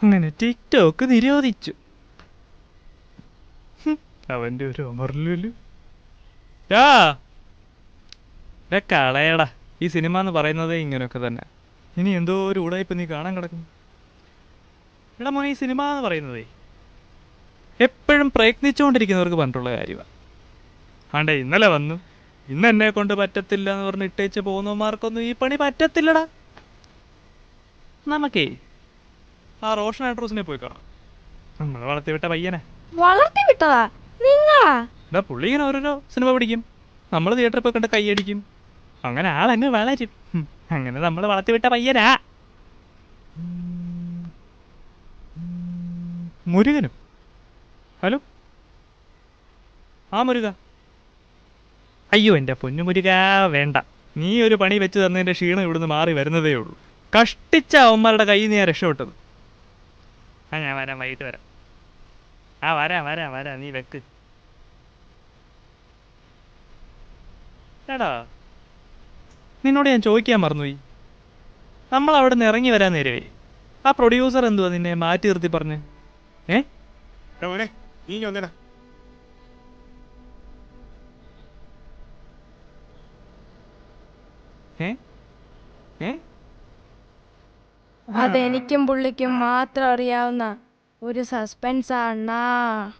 അങ്ങനെ ടിക്ടോക്ക് നിരോധിച്ചു. അവന്റെ ഒരു അമർലു കളയടാ. ഈ സിനിമ എന്ന് പറയുന്നതേ ഇങ്ങനെയൊക്കെ തന്നെ. ഇനി എന്തോ ഒരു ഉടായ്പ നീ കാണാൻ കിടക്കുന്നു. എടാ മോനെ, ഈ സിനിമ എന്ന് പറയുന്നതേ എപ്പോഴും പ്രയത്നിച്ചുകൊണ്ടിരിക്കുന്നവർക്ക് പറഞ്ഞിട്ടുള്ള കാര്യമാണ്. ആണ്ടേ ഇന്നലെ വന്നു, ഇന്ന് എന്നെ കൊണ്ട് പറ്റത്തില്ല എന്ന് പറഞ്ഞ് ഇട്ടേച്ച് പോകുന്നവന്മാർക്കൊന്നും ഈ പണി പറ്റത്തില്ലടാ. നമുക്കേ ആ റോഷൻ ആൻഡ്രൂസിനെ പോയി കാണാം. നമ്മൾ വളർത്തിവിട്ട പയ്യനെ. വളർത്തി വിട്ടതാ നിങ്ങളാ? എന്താ പുള്ളി ഇങ്ങനെ ഓരോരോ സിനിമ പിടിക്കും, നമ്മൾ തിയേറ്ററിൽ പോയി കണ്ട് കൈയടിക്കും, അങ്ങനെ ആളങ്ങ് വളരും. അങ്ങനെ നമ്മൾ വളർത്തിവിട്ട പയ്യനാ. മുരുകനും. ഹലോ, ആ മുരുക. അയ്യോ എൻ്റെ പൊന്നു മുരുക, വേണ്ട. നീ ഒരു പണി വെച്ച് തന്നതിൻ്റെ ക്ഷീണം ഇവിടുന്ന് മാറി വരുന്നതേ ഉള്ളൂ. കഷ്ടിച്ച അവന്മാരുടെ കയ്യിൽ നിന്ന് ഞാൻ രക്ഷപ്പെട്ടത്. ആ ഞാൻ വരാം, വൈകിട്ട് വരാം. ആ വരാം വരാം വരാം, നീ വെക്ക്. എടാ നിന്നോട് ഞാൻ ചോദിക്കാൻ മറന്നുപോയി. നമ്മൾ അവിടെ നിന്ന് ഇറങ്ങി വരാൻ നേരവേ ആ പ്രൊഡ്യൂസർ എന്തുവാ നിന്നെ മാറ്റി നിർത്തി പറഞ്ഞ്? അതെനിക്കും പുള്ളിക്കും മാത്രം അറിയാവുന്ന ഒരു സസ്പെൻസ് ആണ്.